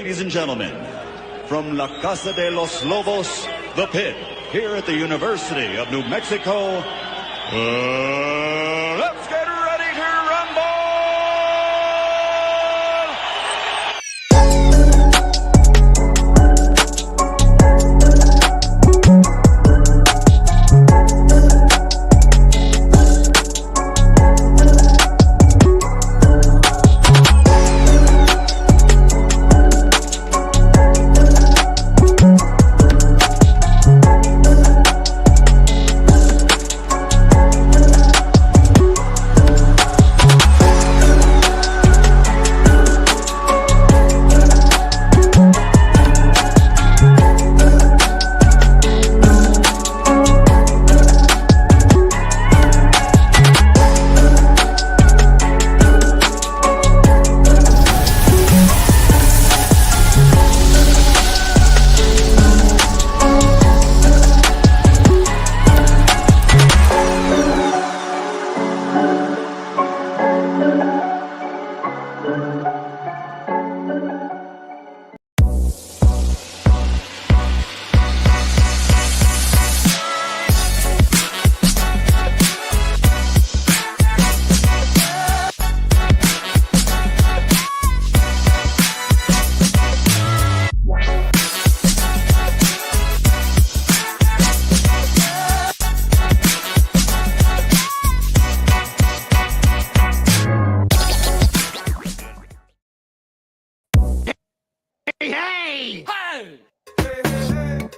Ladies and gentlemen, from La Casa de los Lobos, the pit, here at the University of New Mexico, let's get ready to rumble!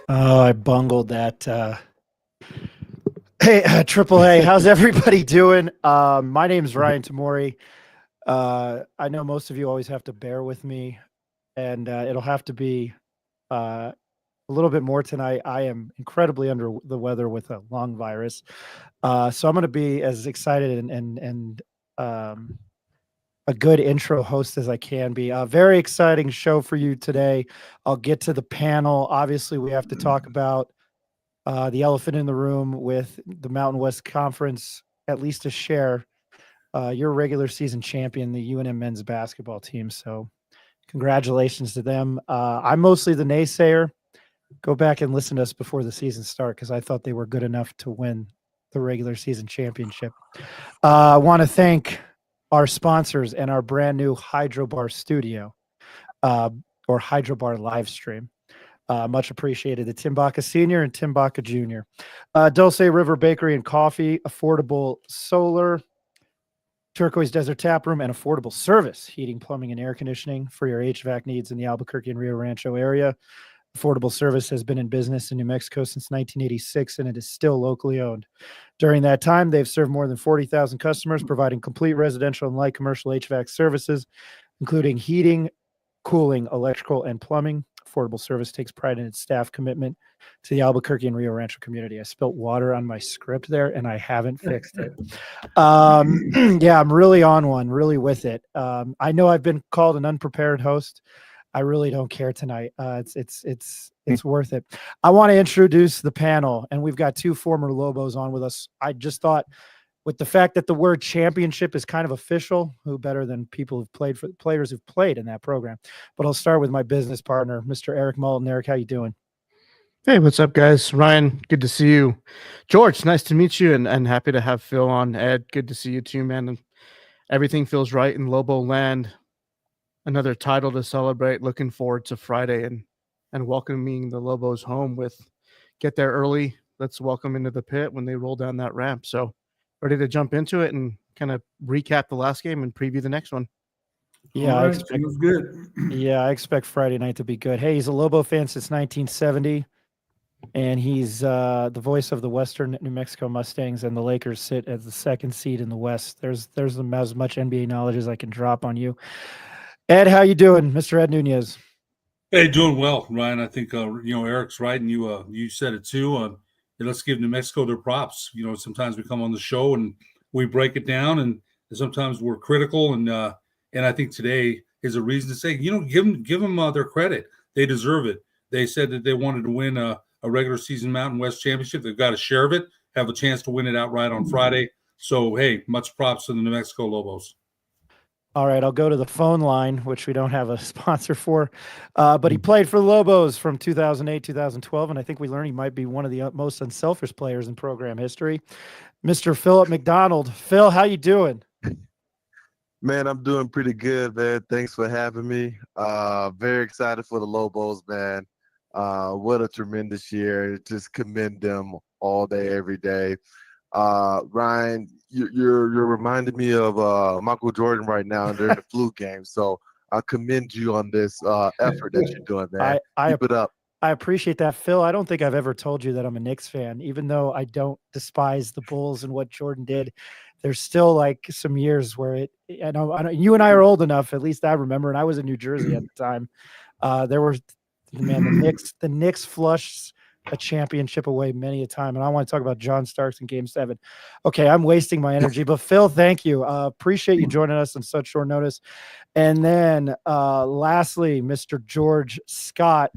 Oh, I bungled that. Hey, Triple A, how's everybody doing? My name's Ryan Tamori. I know most of you always have to bear with me, and it'll have to be a little bit more tonight. I am incredibly under the weather with a lung virus. So I'm going to be as excited and a good intro host as I can be. A very exciting show for you today. I'll get to the panel. Obviously, we have to talk about the elephant in the room with the Mountain West Conference, at least a share. Your regular season champion, the UNM men's basketball team. So congratulations to them. I'm mostly the naysayer. Go back and listen to us before the season start because I thought they were good enough to win the regular season championship. I want to thank our sponsors and our brand new Hydro Bar studio or Hydro Bar live stream. Much appreciated. The Tim Baca Sr. and Tim Baca Jr. Dulce River Bakery and Coffee, affordable solar, Turquoise Desert Tap Room, and affordable service, heating, plumbing, and air conditioning for your HVAC needs in the Albuquerque and Rio Rancho area. Affordable Service has been in business in New Mexico since 1986, and it is still locally owned. During that time, they've served more than 40,000 customers, providing complete residential and light commercial HVAC services, including heating, cooling, electrical, and plumbing. Affordable Service takes pride in its staff commitment to the Albuquerque and Rio Rancho community. I spilt water on my script there, and I haven't fixed it. Yeah, I'm really on one, really with it. I know I've been called an unprepared host. I really don't care tonight. It's worth it. I want to introduce the panel, and we've got two former Lobos on with us. I just thought, with the fact that the word championship is kind of official, who better than people who've played for players who've played in that program? But I'll start with my business partner, Mr. Eric Moulton. Eric, how you doing? Hey, what's up, guys? Ryan, good to see you. George, nice to meet you, and happy to have Phil on. Ed, good to see you too, man. And everything feels right in Lobo land. Another title to celebrate. Looking forward to Friday and welcoming the Lobos home with get there early. Let's welcome into the pit when they roll down that ramp. So ready to jump into it and kind of recap the last game and preview the next one. Yeah, All right, feels good. Yeah, I expect Friday night to be good. Hey, he's a Lobo fan since 1970, and he's the voice of the Western New Mexico Mustangs, and the Lakers sit as the second seed in the West. There's as much NBA knowledge as I can drop on you. Ed, how you doing, Mr. Ed Nunez? Hey, doing well, Ryan. I think Eric's right, and you said it too. Let's give New Mexico their props. Sometimes we come on the show and we break it down, and sometimes we're critical, and I think today is a reason to say, give them their credit. They deserve it. They said that they wanted to win a regular season Mountain West championship. They've got a share of it, have a chance to win it outright on Friday. So, hey, much props to the New Mexico Lobos. All right, I'll go to the phone line, which we don't have a sponsor for, but he played for the Lobos from 2008, 2012, and I think we learned he might be one of the most unselfish players in program history. Mr. Philip McDonald. Phil, how you doing? Man, I'm doing pretty good, man. Thanks for having me. Very excited for the Lobos, man. What a tremendous year. Just commend them all day, every day. Ryan, you're reminding me of Michael Jordan right now during the flu game. So I commend you on this effort that you're doing, man. Keep it up. I appreciate that, Phil. I don't think I've ever told you that I'm a Knicks fan, even though I don't despise the Bulls and what Jordan did. There's still like some years where I know you and I are old enough, at least I remember, and I was in New Jersey at the time. There were, the Knicks flushed a championship away many a time, and I want to talk about John Starks in Game 7. Okay, I'm wasting my energy, but Phil, thank you. Appreciate you joining us on such short notice. And then lastly, Mr. George Scott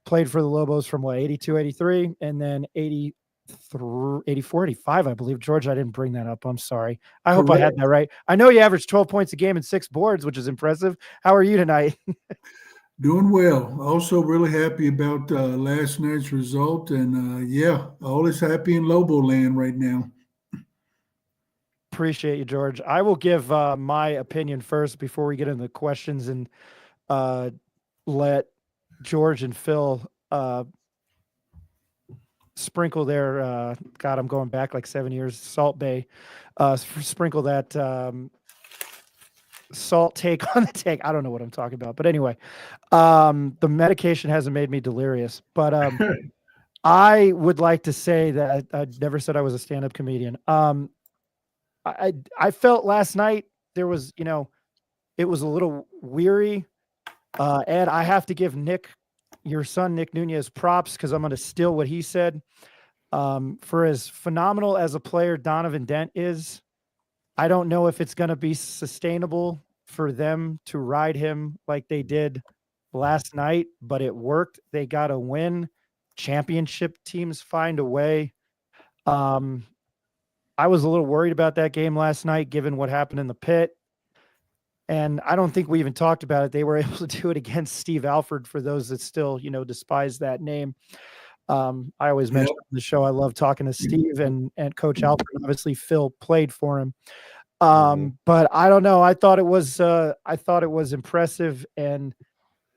played for the Lobos from 82, 83, and then 84, 85, I believe. George, I didn't bring that up. I'm sorry. I hope I had that right. I know you averaged 12 points a game and 6 boards, which is impressive. How are you tonight? Doing well. Also really happy about last night's result. And all is happy in Lobo land right now. Appreciate you, George. I will give my opinion first before we get into the questions and let George and Phil sprinkle their God, I'm going back like 7 years, Salt Bay, sprinkle that salt take on the take. I don't know what I'm talking about, but anyway, the medication hasn't made me delirious, but I would like to say that I never said I was a stand-up comedian. I felt last night there was, it was a little weary. Ed, I have to give your son, Nick Nunez, props because I'm going to steal what he said. For as phenomenal as a player Donovan Dent is, I don't know if it's going to be sustainable for them to ride him like they did last night, but it worked. They got a win. Championship teams find a way. I was a little worried about that game last night, given what happened in the pit. And I don't think we even talked about it. They were able to do it against Steve Alford, for those that still, despise that name. I always mention on the show, I love talking to Steve and Coach Alford. Obviously, Phil played for him. But I don't know. I thought it was impressive. And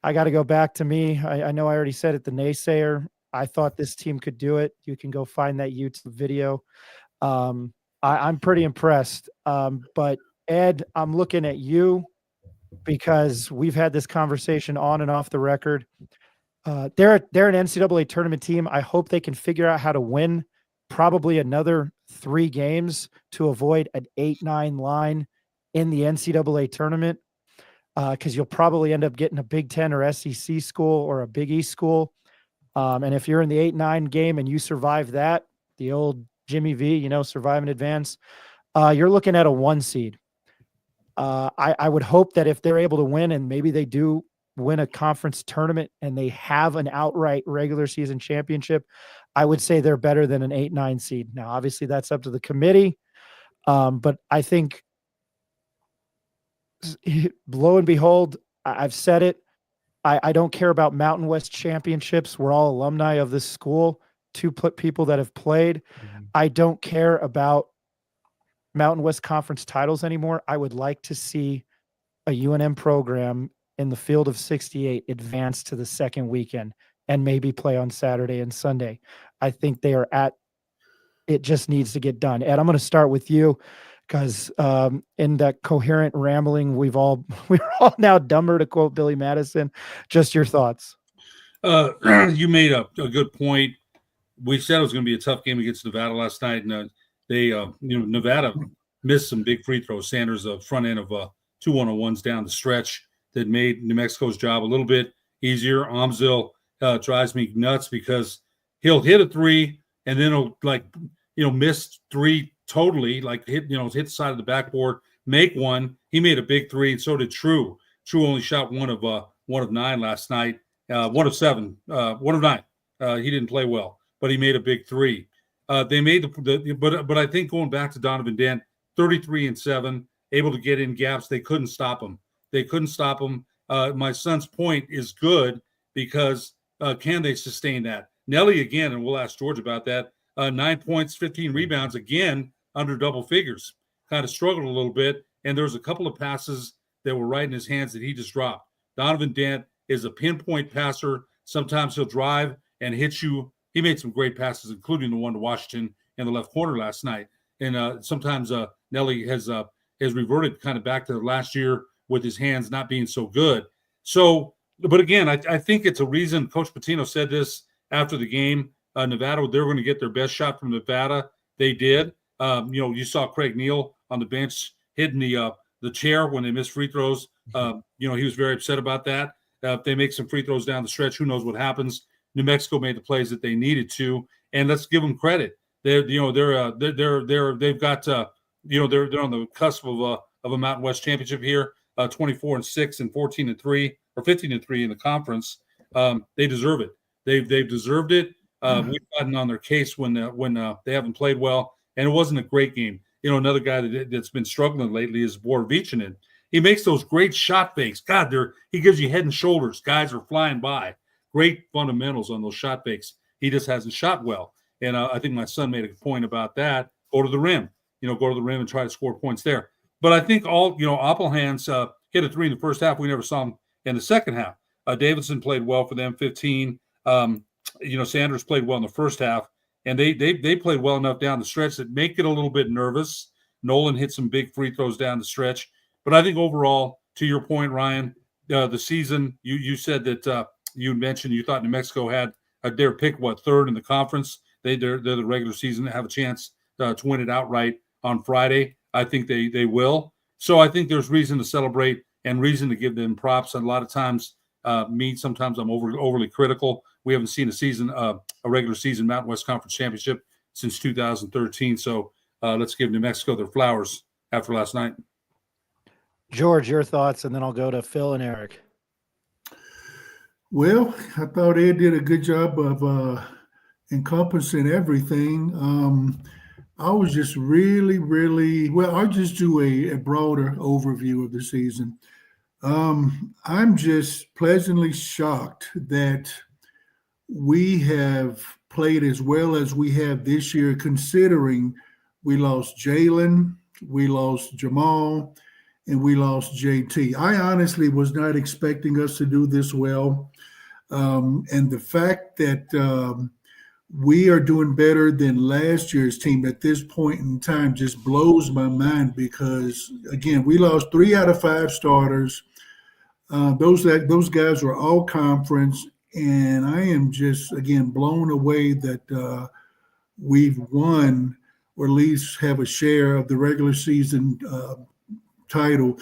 I got to go back to me. I know I already said it, the naysayer. I thought this team could do it. You can go find that YouTube video. I'm pretty impressed. But Ed, I'm looking at you because we've had this conversation on and off the record. They're an NCAA tournament team. I hope they can figure out how to win probably another 3 games to avoid an 8-9 line in the NCAA tournament, because you'll probably end up getting a Big Ten or SEC school or a Big East school. And if you're in the 8-9 game and you survive that, the old Jimmy V, survive and advance, you're looking at a 1 seed. I would hope that if they're able to win, and maybe they do win a conference tournament and they have an outright regular season championship, I would say they're better than an 8-9 seed. Now, obviously that's up to the committee. But I think, lo and behold, I've said it. I don't care about Mountain West championships. We're all alumni of this school, 2 people that have played. I don't care about Mountain West Conference titles anymore. I would like to see a UNM program in the field of 68 advance to the second weekend and maybe play on Saturday and Sunday. I think they are it just needs to get done. Ed, I'm going to start with you because in that coherent rambling, we're all now dumber, to quote Billy Madison. Just your thoughts. You made a good point. We said it was going to be a tough game against Nevada last night, and Nevada missed some big free throws. Sanders, front end of 2 1-on-1s down the stretch that made New Mexico's job a little bit easier. Amzil drives me nuts because he'll hit a 3 and then he'll miss 3 totally, hit the side of the backboard, make 1. He made a big 3, and so did True. True only shot 1 of 9 last night, 1 of 7, 1 of 9. He didn't play well, but he made a big 3. They made but I think going back to Donovan Dent, 33 and 7, able to get in gaps. They couldn't stop them. My son's point is good because can they sustain that? Nelly again, and we'll ask George about that. 9 points, 15 rebounds, again under double figures. Kind of struggled a little bit, and there was a couple of passes that were right in his hands that he just dropped. Donovan Dent is a pinpoint passer. Sometimes he'll drive and hit you. He made some great passes, including the one to Washington in the left corner last night. And sometimes Nelly has reverted kind of back to last year with his hands not being so good. So, but again, I think it's a reason. Coach Pitino said this after the game. Nevada, they're going to get their best shot from Nevada. They did. You saw Craig Neal on the bench hitting the chair when they missed free throws. He was very upset about that. If they make some free throws down the stretch, who knows what happens? New Mexico made the plays that they needed to, and let's give them credit. They're on the cusp of a Mountain West championship here. 24-6 and 14-3 or 15-3 in the conference. They deserve it. They've deserved it. We've gotten on their case when they haven't played well, and it wasn't a great game. Another guy that's been struggling lately is Borovichinen. He makes those great shot fakes. God, he gives you head and shoulders. Guys are flying by. Great fundamentals on those shot fakes. He just hasn't shot well. And I think my son made a point about that. Go to the rim. Go to the rim and try to score points there. But I think Appelhans hit a three in the first half. We never saw him in the second half. Davidson played well for them, 15. Sanders played well in the first half. And they played well enough down the stretch that make it a little bit nervous. Nolan hit some big free throws down the stretch. But I think overall, to your point, Ryan, the season, you said that you mentioned you thought New Mexico had their pick, third in the conference. They're the regular season, have a chance to win it outright on Friday. I think they will. So I think there's reason to celebrate and reason to give them props. And a lot of times, sometimes I'm overly critical. We haven't seen a regular season Mountain West Conference championship since 2013. So let's give New Mexico their flowers after last night. George, your thoughts, and then I'll go to Phil and Eric. Well, I thought Ed did a good job of encompassing everything. I was just really, really I'll just do a broader overview of the season. I'm just pleasantly shocked that we have played as well as we have this year, considering we lost Jalen, we lost Jamal, and we lost JT. I honestly was not expecting us to do this well. And the fact that we are doing better than last year's team at this point in time just blows my mind because, again, we lost 3 out of 5 starters. Those guys were all conference, and I am just, again, blown away that we've won or at least have a share of the regular season title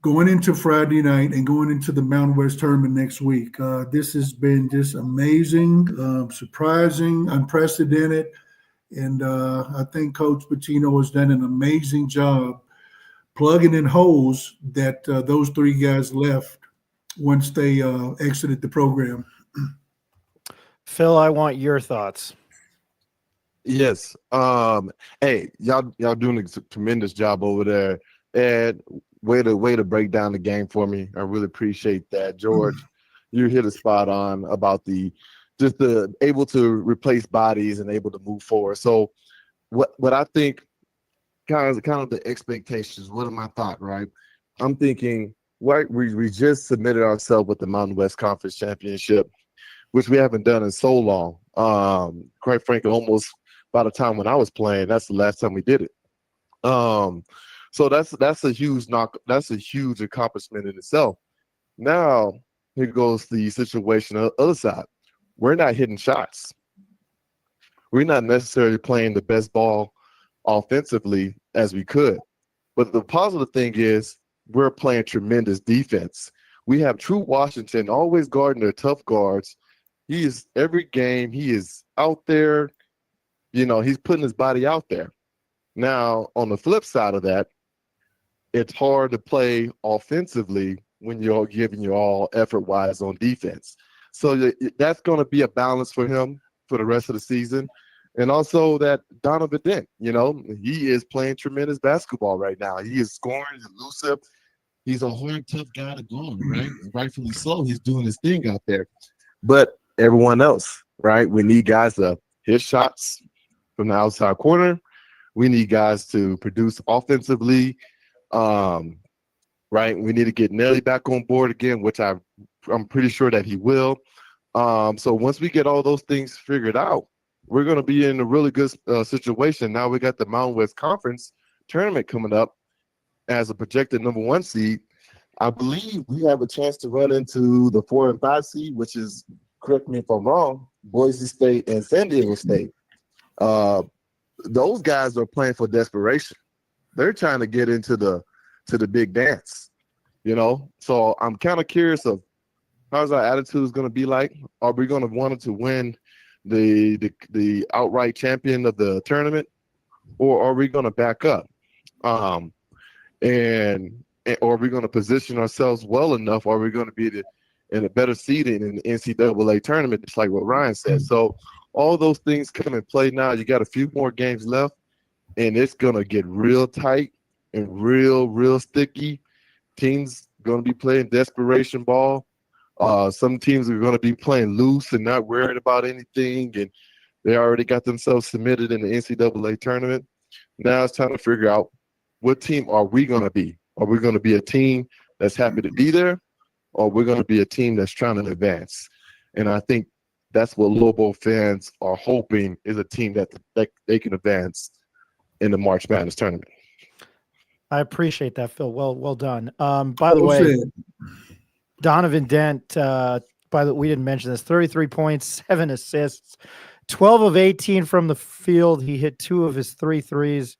going into Friday night and going into the Mountain West tournament next week. This has been just amazing, surprising, unprecedented. And I think Coach Pitino has done an amazing job plugging in holes that those 3 guys left once they exited the program. Phil, I want your thoughts. Yes. Hey, y'all doing a tremendous job over there. And way to break down the game for me. I really appreciate that, George. You hit a spot on about the able to replace bodies and able to move forward. So, what I think, kind of the expectations. What am I thought? Right, I'm thinking. We just submitted ourselves with the Mountain West Conference Championship, which we haven't done in so long. Quite frankly, almost by the time when I was playing, that's the last time we did it. So that's a huge that's a huge accomplishment in itself. Now here goes the situation on the other side. We're not hitting shots. We're not necessarily playing the best ball offensively as we could. But the positive thing is we're playing tremendous defense. We have True Washington always guarding their tough guards. He is every game. He is out there. He's putting his body out there. Now, on the flip side of that, it's hard to play offensively when you're giving your all effort-wise on defense. So that's going to be a balance for him for the rest of the season. And also that Donovan Dent, he is playing tremendous basketball right now. He is scoring, he's elusive. He's a hard, tough guy to guard, right? Rightfully so. He's doing his thing out there. But everyone else, right? We need guys to hit shots from the outside corner. We need guys to produce offensively. Right? We need to get Nelly back on board again, which I'm pretty sure that he will. So once we get all those things figured out, we're going to be in a really good situation. Now we got the Mountain West Conference tournament coming up as a projected number 1 seed. I believe we have a chance to run into the 4 and 5 seed, which is, correct me if I'm wrong, Boise State and San Diego State. Those guys are playing for desperation. They're trying to get into the big dance, So I'm kind of curious of how's our attitude going to be like. Are we going to want to win the outright champion of the tournament, or are we going to back up? And or are we going to position ourselves well enough? Or are we going to be in a better seeding in the NCAA tournament, just like what Ryan said? So all those things come in play now. You got a few more games left, and it's going to get real tight and real sticky. Teams going to be playing desperation ball. Some teams are going to be playing loose and not worried about anything, and they already got themselves submitted in the NCAA tournament. Now it's time to figure out what team are we going to be. Are we going to be a team that's happy to be there, or we're going to be a team that's trying to advance? And I think that's what Lobo fans are hoping, is a team that they can advance in the March Madness tournament. I appreciate that, Phil. Well done. By the way, Donovan Dent, we didn't mention this, 33 points, 7 assists, 12 of 18 from the field. He hit 2 of his 3 threes.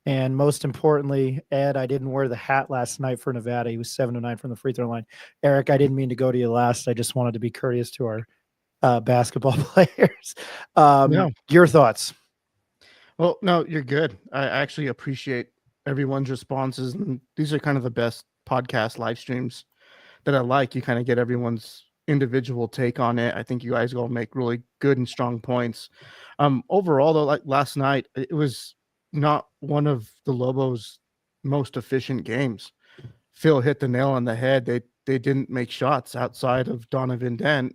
And most importantly, Ed, I didn't wear the hat last night for Nevada. He was 7 of 9 from the free throw line. Eric, I didn't mean to go to you last. I just wanted to be courteous to our basketball players. No. Your thoughts? Well, no, you're good. I actually appreciate everyone's responses. And these are kind of the best podcast live streams that I like. You kind of get everyone's individual take on it. I think you guys all make really good and strong points. Overall, though, like last night, it was not one of the Lobos' most efficient games. Phil hit the nail on the head. They didn't make shots outside of Donovan Dent.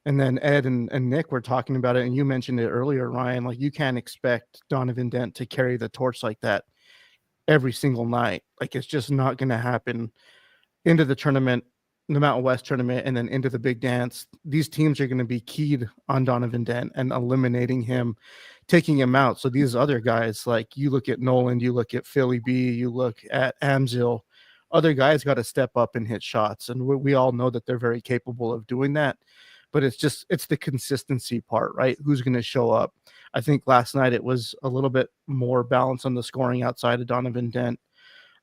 And then Ed and Nick were talking about it, and you mentioned it earlier, Ryan. Like, you can't expect Donovan Dent to carry the torch like that every single night. Like, it's just not going to happen. Into the tournament, the Mountain West tournament, and then into the big dance, these teams are going to be keyed on Donovan Dent and eliminating him, taking him out. So these other guys, like you look at Nolan, you look at Philly B, you look at Amzil, other guys got to step up and hit shots. And we all know that they're very capable of doing that. But it's the consistency part, right? Who's going to show up? I think last night it was a little bit more balance on the scoring outside of Donovan Dent.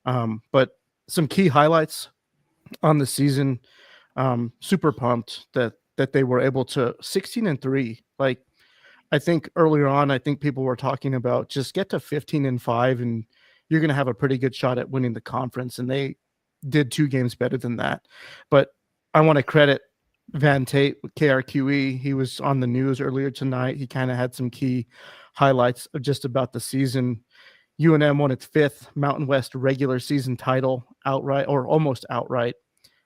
But some key highlights on the season. Super pumped that they were able to 16-3. Like, I think earlier on, I think people were talking about just get to 15-5 and you're going to have a pretty good shot at winning the conference. And they did 2 games better than that. But I want to credit Van Tate with KRQE. He was on the news earlier tonight. He kind of had some key highlights of just about the season. UNM won its 5th Mountain West regular season title outright, or almost outright.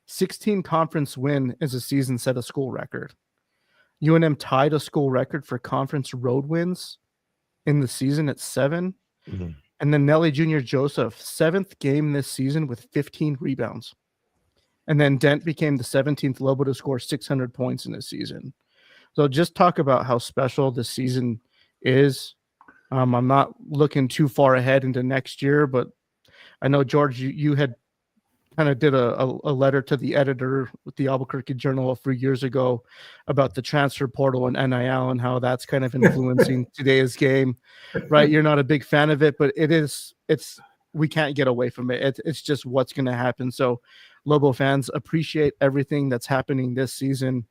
16 conference win is a season set a school record. UNM tied a school record for conference road wins in the season at 7. Mm-hmm. And then Nelly Jr. Joseph, 7th game this season with 15 rebounds. And then Dent became the 17th Lobo to score 600 points in a season. So just talk about how special this season is. I'm not looking too far ahead into next year, but I know, George, you had kind of did a letter to the editor with the Albuquerque Journal a few years ago about the transfer portal and NIL and how that's kind of influencing today's game, right? You're not a big fan of it, but we can't get away from it. It's just what's going to happen. So Lobo fans, appreciate everything that's happening this season.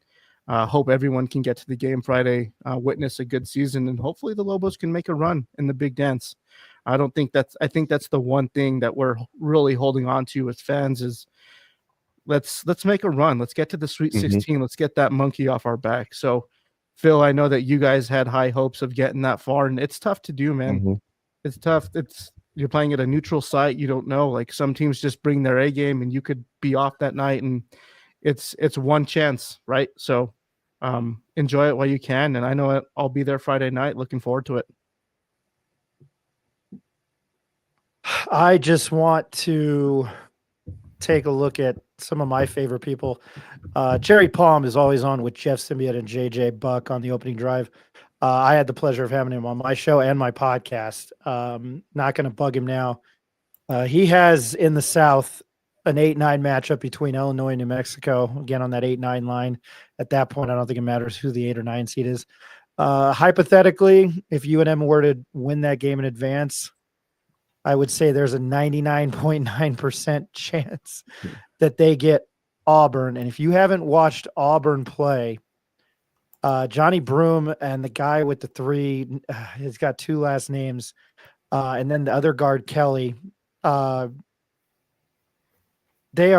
Hope everyone can get to the game Friday, witness a good season, and hopefully the Lobos can make a run in the big dance. I think that's the one thing that we're really holding on to as fans is let's make a run. Let's get to the Sweet 16. Let's get that monkey off our back. So Phil, I know that you guys had high hopes of getting that far, and it's tough to do, man. Mm-hmm. It's tough. You're playing at a neutral site. You don't know. Like some teams just bring their A game, and you could be off that night, and it's one chance, right? So enjoy it while you can. And I know I'll be there Friday night. Looking forward to it. I just want to take a look at some of my favorite people. Jerry Palm is always on with Jeff Symbiot and JJ Buck on the opening drive. I had the pleasure of having him on my show and my podcast. Not going to bug him now. He has in the South an 8-9 matchup between Illinois and New Mexico, again on that 8-9 line. At that point, I don't think it matters who the 8 or 9 seed is. Hypothetically, if UNM were to win that game in advance, I would say there's a 99.9% chance that they get Auburn. And if you haven't watched Auburn play, Johnny Broom and the guy with the 3, he's got 2 last names, and then the other guard, Kelly, they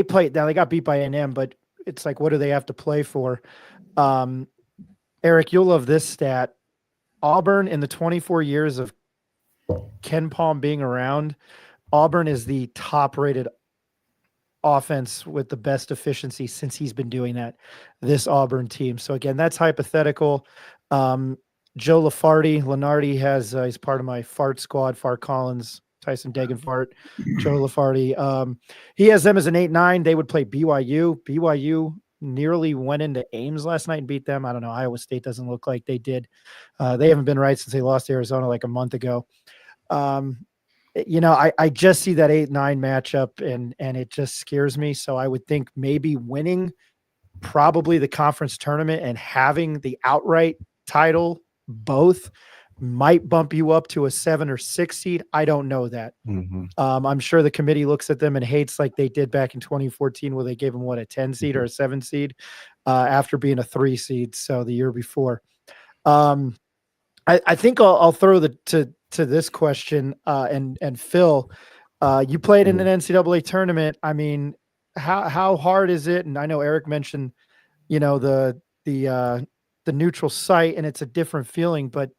play now. They got beat by UNM, but it's like, what do they have to play for? Eric, you'll love this stat. Auburn, in the 24 years of Ken Palm being around, Auburn is the top-rated offense with the best efficiency since he's been doing that, this Auburn team. So again, that's hypothetical. Joe Lenardi has, he's part of my fart squad, Fart Collins, Tyson Degenfart, Joe Lafarty. He has them as an 8-9. They would play BYU. BYU nearly went into Ames last night and beat them. I don't know. Iowa State doesn't look like they did. They haven't been right since they lost to Arizona like a month ago. I just see that 8-9 matchup and it just scares me. So I would think maybe winning probably the conference tournament and having the outright title both might bump you up to a 7 or 6 seed. I don't know that. Mm-hmm. I'm sure the committee looks at them and hates like they did back in 2014 where they gave them a 10 seed or a 7 seed after being a 3 seed. So the year before. I think I'll throw to this question and Phil, you played in an NCAA tournament. I mean, how hard is it? And I know Eric mentioned, the neutral site and it's a different feeling, but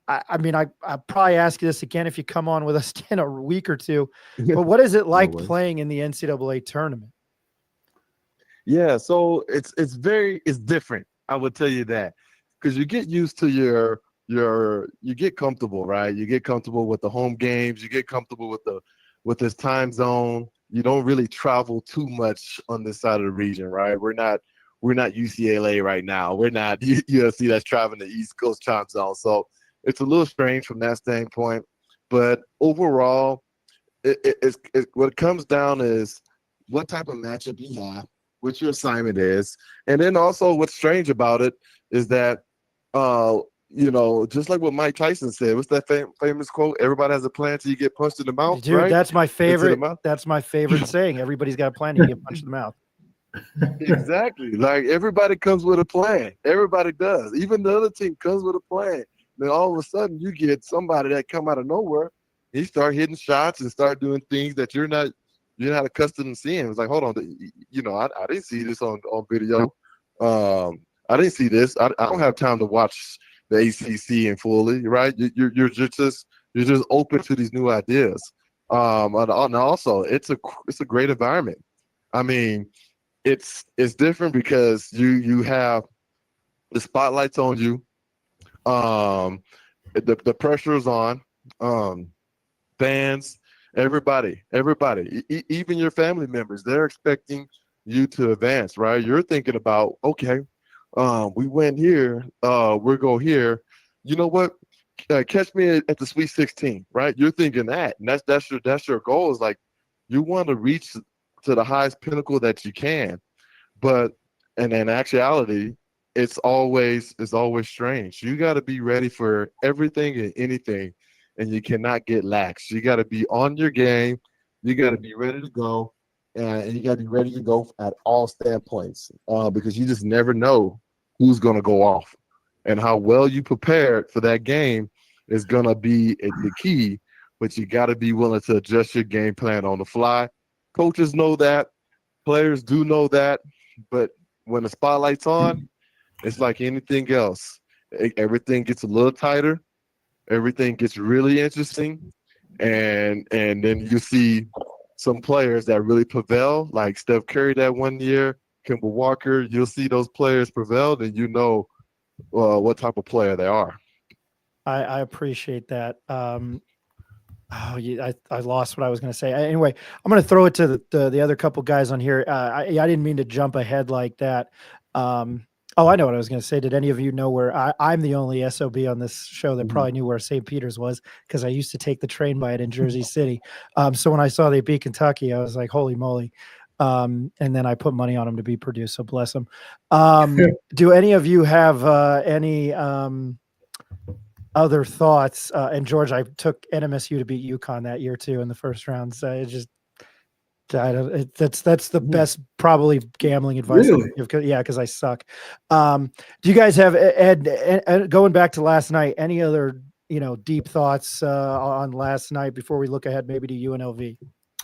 I'll probably ask you this again if you come on with us in a week or two. But what is it like playing in the NCAA tournament? Yeah, so it's different. I would tell you that because you get used to you get comfortable, right? You get comfortable with the home games. You get comfortable with this time zone. You don't really travel too much on this side of the region, right? We're not UCLA right now. We're not USC that's traveling the East Coast time zone. So it's a little strange from that standpoint. But overall, it's what it comes down is what type of matchup you have, what your assignment is, and then also what's strange about it is that just like what Mike Tyson said, what's that famous quote? Everybody has a plan till you get punched in the mouth. Dude, right? That's my favorite. That's my favorite saying. Everybody's got a plan till you get punched in the mouth. Exactly. Like everybody comes with a plan. Everybody does. Even the other team comes with a plan. Then all of a sudden you get somebody that come out of nowhere. He start hitting shots and start doing things that you're not accustomed to seeing. It's like, hold on, I didn't see this on video. I didn't see this. I don't have time to watch the ACC in fully, right? You're just open to these new ideas. And also it's a great environment. I mean, it's different because you have the spotlight's on you. The pressure is on. Fans, everybody, even your family members, they're expecting you to advance, right? You're thinking about, okay, we went here, we'll go here. You know what? Catch me at the Sweet 16, right? You're thinking that, and that's your goal. Is like you want to reach to the highest pinnacle that you can, but and in actuality, it's always strange. You got to be ready for everything and anything, and you cannot get lax. You got to be on your game. You got to be ready to go. And you got to be ready to go at all standpoints because you just never know who's going to go off. And how well you prepared for that game is going to be the key, but you got to be willing to adjust your game plan on the fly. Coaches know that. Players do know that. But when the spotlight's on, It's like anything else. Everything gets a little tighter. Everything gets really interesting, and then you see some players that really prevail, like Steph Curry that one year, Kemba Walker. You'll see those players prevail, and you know what type of player they are. I appreciate that. I lost what I was going to say. Anyway, I'm going to throw it to the other couple guys on here. I didn't mean to jump ahead like that. I know what I was going to say. Did any of you know where I'm the only SOB on this show that probably knew where St. Peter's was, because I used to take the train by it in Jersey City. So when I saw they beat Kentucky, I was like, holy moly. And then I put money on them to beat Purdue. So bless them. Do any of you have any other thoughts? And George, I took NMSU to beat UConn that year too in the first round. So it just, that's the best probably gambling advice. Really? Yeah, because I suck. Do you guys have, Ed, going back to last night, any other deep thoughts on last night before we look ahead maybe to UNLV?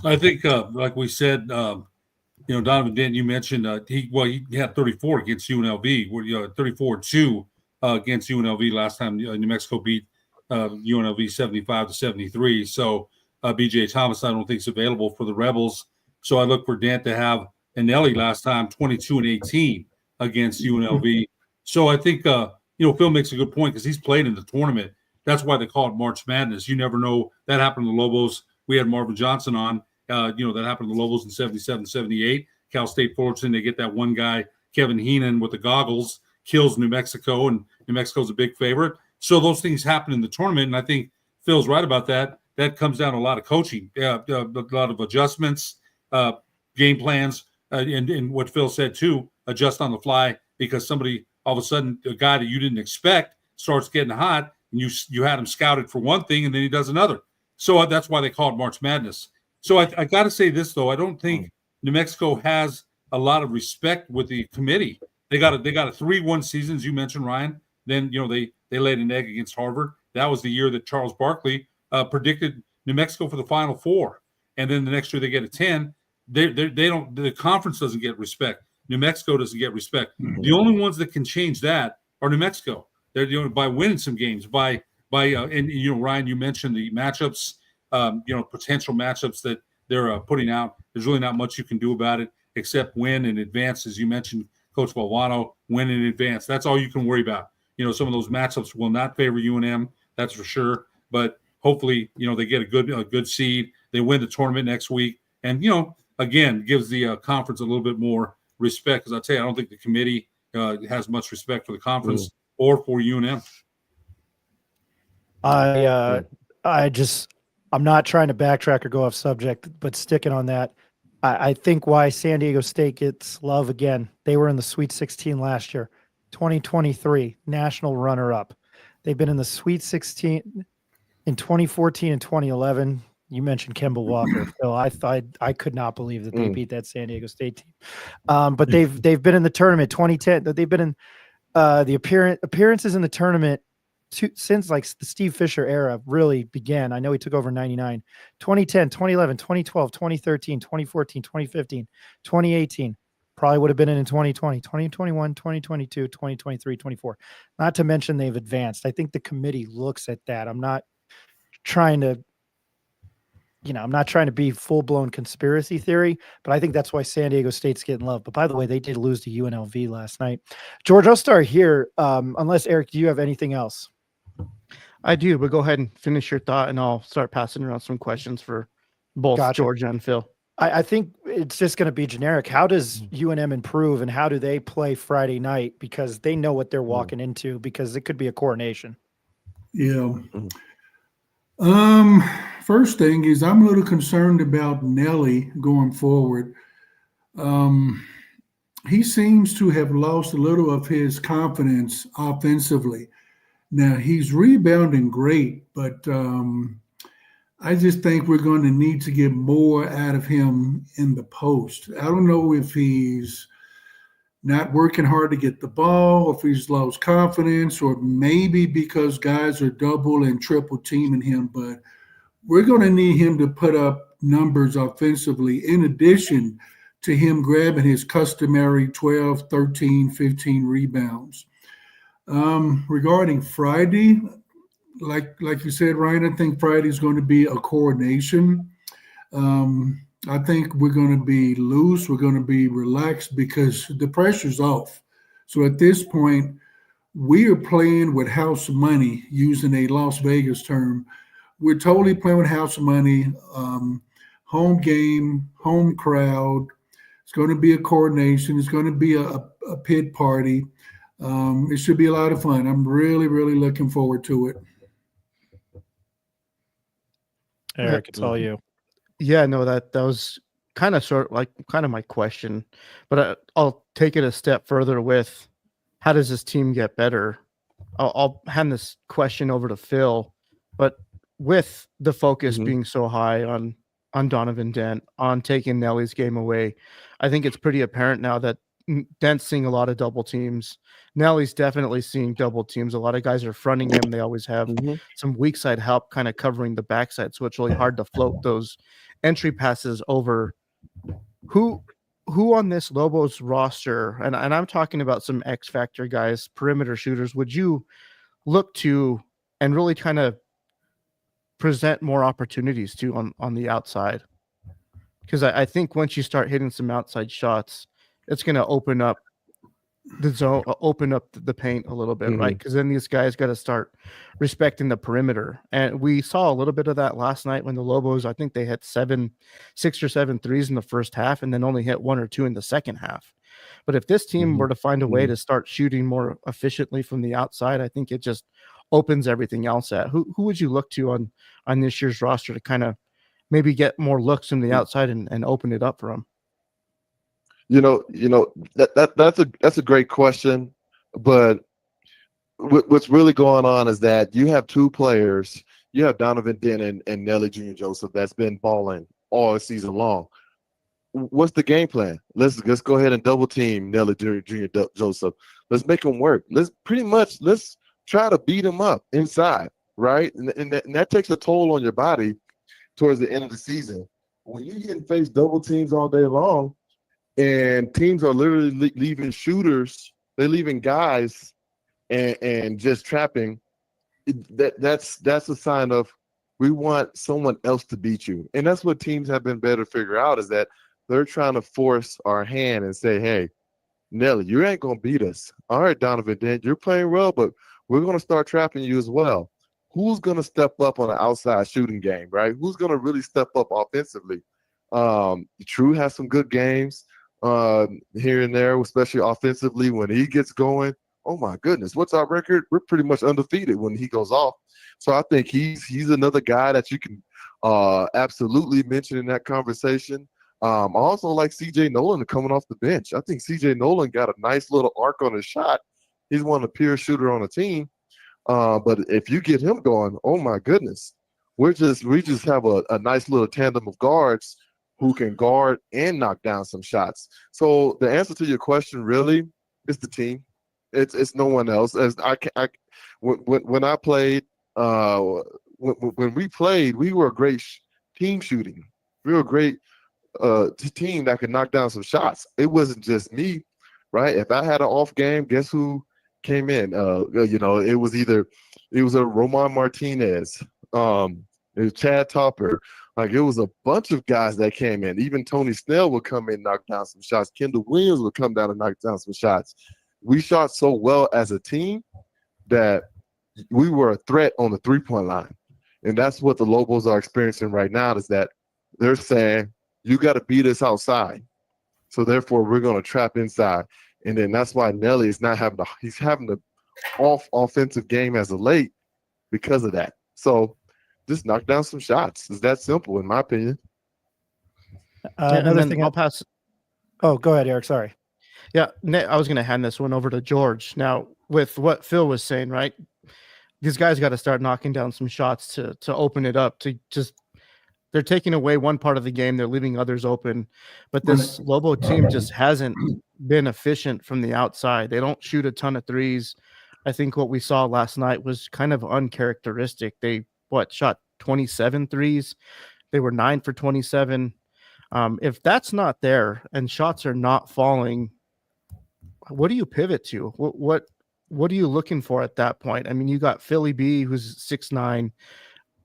I think, like we said, Donovan Denton, you mentioned he had 34 against UNLV. 34-2 against UNLV last time New Mexico beat UNLV 75-73. So BJ Thomas, I don't think is available for the Rebels. So I look for Dent to have Anelli last time 22-18 against UNLV. So I think Phil makes a good point because he's played in the tournament. That's why they call it March Madness. You never know. That happened to the Lobos. We had Marvin Johnson on. That happened to the Lobos in 77, 78. Cal State Fullerton, they get that one guy, Kevin Heenan, with the goggles, kills New Mexico, and New Mexico's a big favorite. So those things happen in the tournament, and I think Phil's right about that. That comes down to a lot of coaching, a lot of adjustments, game plans, and what Phil said too, adjust on the fly, because somebody, all of a sudden, a guy that you didn't expect starts getting hot, and you had him scouted for one thing, and then he does another. So that's why they call it March Madness. So I got to say this, though. I don't think New Mexico has a lot of respect with the committee. They got a 3-1 season, as you mentioned, Ryan. Then, they laid an egg against Harvard. That was the year that Charles Barkley predicted New Mexico for the Final Four. And then the next year they get a 10. They don't. The conference doesn't get respect. New Mexico doesn't get respect. The only ones that can change that are New Mexico. They're by winning some games, by Ryan, you mentioned the matchups, potential matchups that they're putting out. There's really not much you can do about it except win in advance, as you mentioned, Coach Valvano, win in advance. That's all you can worry about. Some of those matchups will not favor UNM, that's for sure. But hopefully, they get a good seed. They win the tournament next week, and again, gives the conference a little bit more respect. Because I tell you, I don't think the committee has much respect for the conference or for UNM. I'm not trying to backtrack or go off subject, but sticking on that, I think why San Diego State gets love again. They were in the Sweet 16 last year, 2023 national runner-up. They've been in the Sweet 16 in 2014 and 2011. You mentioned Kemba Walker, Phil. I could not believe that they beat that San Diego State team. But they've been in the tournament 2010. They've been in the appearances in the tournament since like the Steve Fisher era really began. I know he took over in 99, 2010, 2011, 2012, 2013, 2014, 2015, 2018. Probably would have been in 2020, 2021, 2022, 2023, 24. Not to mention they've advanced. I think the committee looks at that. I'm not trying to be full-blown conspiracy theory, but I think that's why San Diego State's getting love. But by the way, they did lose to UNLV last night. George, I'll start here. Unless, Eric, do you have anything else? I do, but go ahead and finish your thought, and I'll start passing around some questions for both George and Phil. I think it's just going to be generic. How does UNM improve, and how do they play Friday night? Because they know what they're walking into, because it could be a coronation. Yeah. First thing is I'm a little concerned about Nelly going forward. He seems to have lost a little of his confidence offensively. Now, he's rebounding great, but I just think we're going to need to get more out of him in the post. I don't know if he's not working hard to get the ball, if he's lost confidence, or maybe because guys are double and triple teaming him, but we're going to need him to put up numbers offensively in addition to him grabbing his customary 12, 13, 15 rebounds. Regarding Friday, like you said, Ryan, I think Friday is going to be a coordination. I think we're going to be loose. We're going to be relaxed because the pressure's off. So at this point, we are playing with house money, using a Las Vegas term. We're totally playing with house money, home game, home crowd. It's going to be a coordination. It's going to be a pit party. It should be a lot of fun. I'm really, really looking forward to it. Eric, it's all you. Yeah, no, that was kind of my question, but I'll take it a step further with how does this team get better? I'll hand this question over to Phil, but with the focus being so high on Donovan Dent, on taking Nelly's game away, I think it's pretty apparent now that Dent's seeing a lot of double teams. Nelly's definitely seeing double teams. A lot of guys are fronting him. They always have some weak side help kind of covering the backside, so it's really hard to float those entry passes over. Who on this Lobos roster, and I'm talking about some X factor guys, perimeter shooters, would you look to and really kind of present more opportunities to on the outside? Because I think once you start hitting some outside shots, it's going to open up the zone, open up the paint a little bit, right? Because then these guys got to start respecting the perimeter. And we saw a little bit of that last night when the Lobos, I think they hit 6 or 7 threes in the first half and then only hit 1 or 2 in the second half. But if this team were to find a way to start shooting more efficiently from the outside, I think it just opens everything else at. Who would you look to on this year's roster to kind of maybe get more looks from the outside and open it up for them? That's a great question, but what's really going on is that you have 2 players. You have Donovan Dent and Nelly Jr. Joseph that's been balling all season long. What's the game plan? Let's go ahead and double team Nelly Jr. Joseph. Let's make him work. Let's try to beat him up inside, right? And that takes a toll on your body towards the end of the season. When you're getting faced double teams all day long, and teams are literally leaving shooters, they're leaving guys and just trapping. That's a sign of we want someone else to beat you. And that's what teams have been better to figure out, is that they're trying to force our hand and say, hey, Nelly, you ain't going to beat us. All right, Donovan Dent, you're playing well, but we're going to start trapping you as well. Who's going to step up on the outside shooting game, right? Who's going to really step up offensively? True has some good games here and there, especially offensively when he gets going. Oh my goodness, what's our record? We're pretty much undefeated when he goes off. So I think he's another guy that you can absolutely mention in that conversation. I also like CJ Nolan coming off the bench. I think CJ Nolan got a nice little arc on his shot. He's one of the pure shooter on the team. But if you get him going, oh my goodness, we just have a nice little tandem of guards who can guard and knock down some shots. So the answer to your question really is the team. It's no one else. When I played, when we played, we were a great team shooting. We were a great team that could knock down some shots. It wasn't just me, right? If I had an off game, guess who came in? It was a Roman Martinez, it was Chad Topper. Like, it was a bunch of guys that came in. Even Tony Snell would come in and knock down some shots. Kendall Williams would come down and knock down some shots. We shot so well as a team that we were a threat on the three-point line. And that's what the Lobos are experiencing right now, is that they're saying, you got to beat us outside. So therefore, we're going to trap inside. And then that's why Nelly is not having he's having the off offensive game as of late because of that. So just knock down some shots. It's that simple, in my opinion. Another thing I'll pass. Oh, go ahead, Eric. Sorry. Yeah, I was going to hand this one over to George. Now, with what Phil was saying, right? These guys got to start knocking down some shots to open it up. They're taking away one part of the game, they're leaving others open. But this Lobo team just hasn't been efficient from the outside. They don't shoot a ton of threes. I think what we saw last night was kind of uncharacteristic. They shot 27 threes. They were 9 for 27. If that's not there and shots are not falling, what do you pivot to? What are you looking for at that point? I mean, you got Philly B, who's 6'9",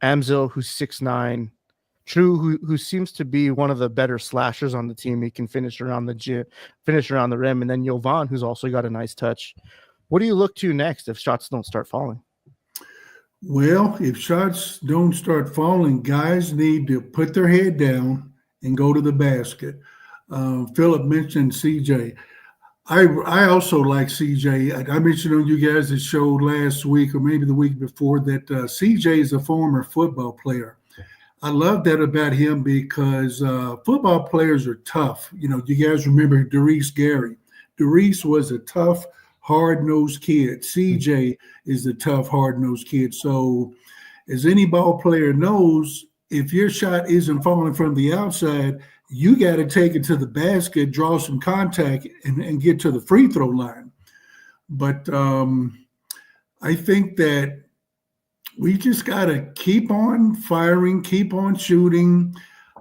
Amzil, who's 6'9", True, who seems to be one of the better slashers on the team. He can finish around the rim, and then Jovan, who's also got a nice touch. What do you look to next if shots don't start falling? Well, if shots don't start falling, guys need to put their head down and go to the basket. Philip mentioned CJ. I also like CJ. I mentioned on you guys' show last week or maybe the week before that CJ is a former football player. I love that about him because football players are tough. You guys remember Darius Gary. Darius was a tough, hard-nosed kid. CJ is a tough, hard-nosed kid. So as any ball player knows, if your shot isn't falling from the outside, you got to take it to the basket, draw some contact, and get to the free throw line. But I think that we just got to keep on firing, keep on shooting.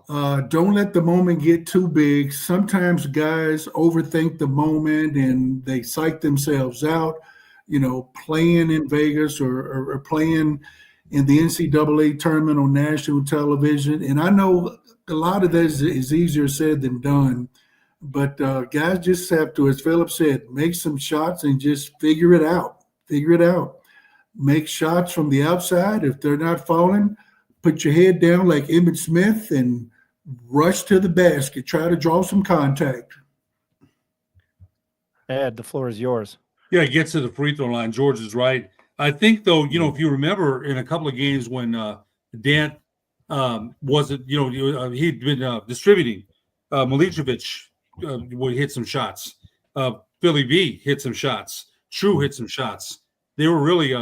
Don't let the moment get too big. Sometimes guys overthink the moment and they psych themselves out, playing in Vegas or playing in the NCAA tournament on national television. And I know a lot of this is easier said than done, but guys just have to, as Philip said, make some shots and just figure it out. Make shots from the outside. If they're not falling, put your head down like Emmitt Smith and rush to the basket. Try to draw some contact. Ed, the floor is yours. Yeah, it gets to the free throw line. George is right. I think, though, if you remember in a couple of games when Dant wasn't, he'd been distributing. Milicevic would hit some shots. Philly B hit some shots. True hit some shots. They were really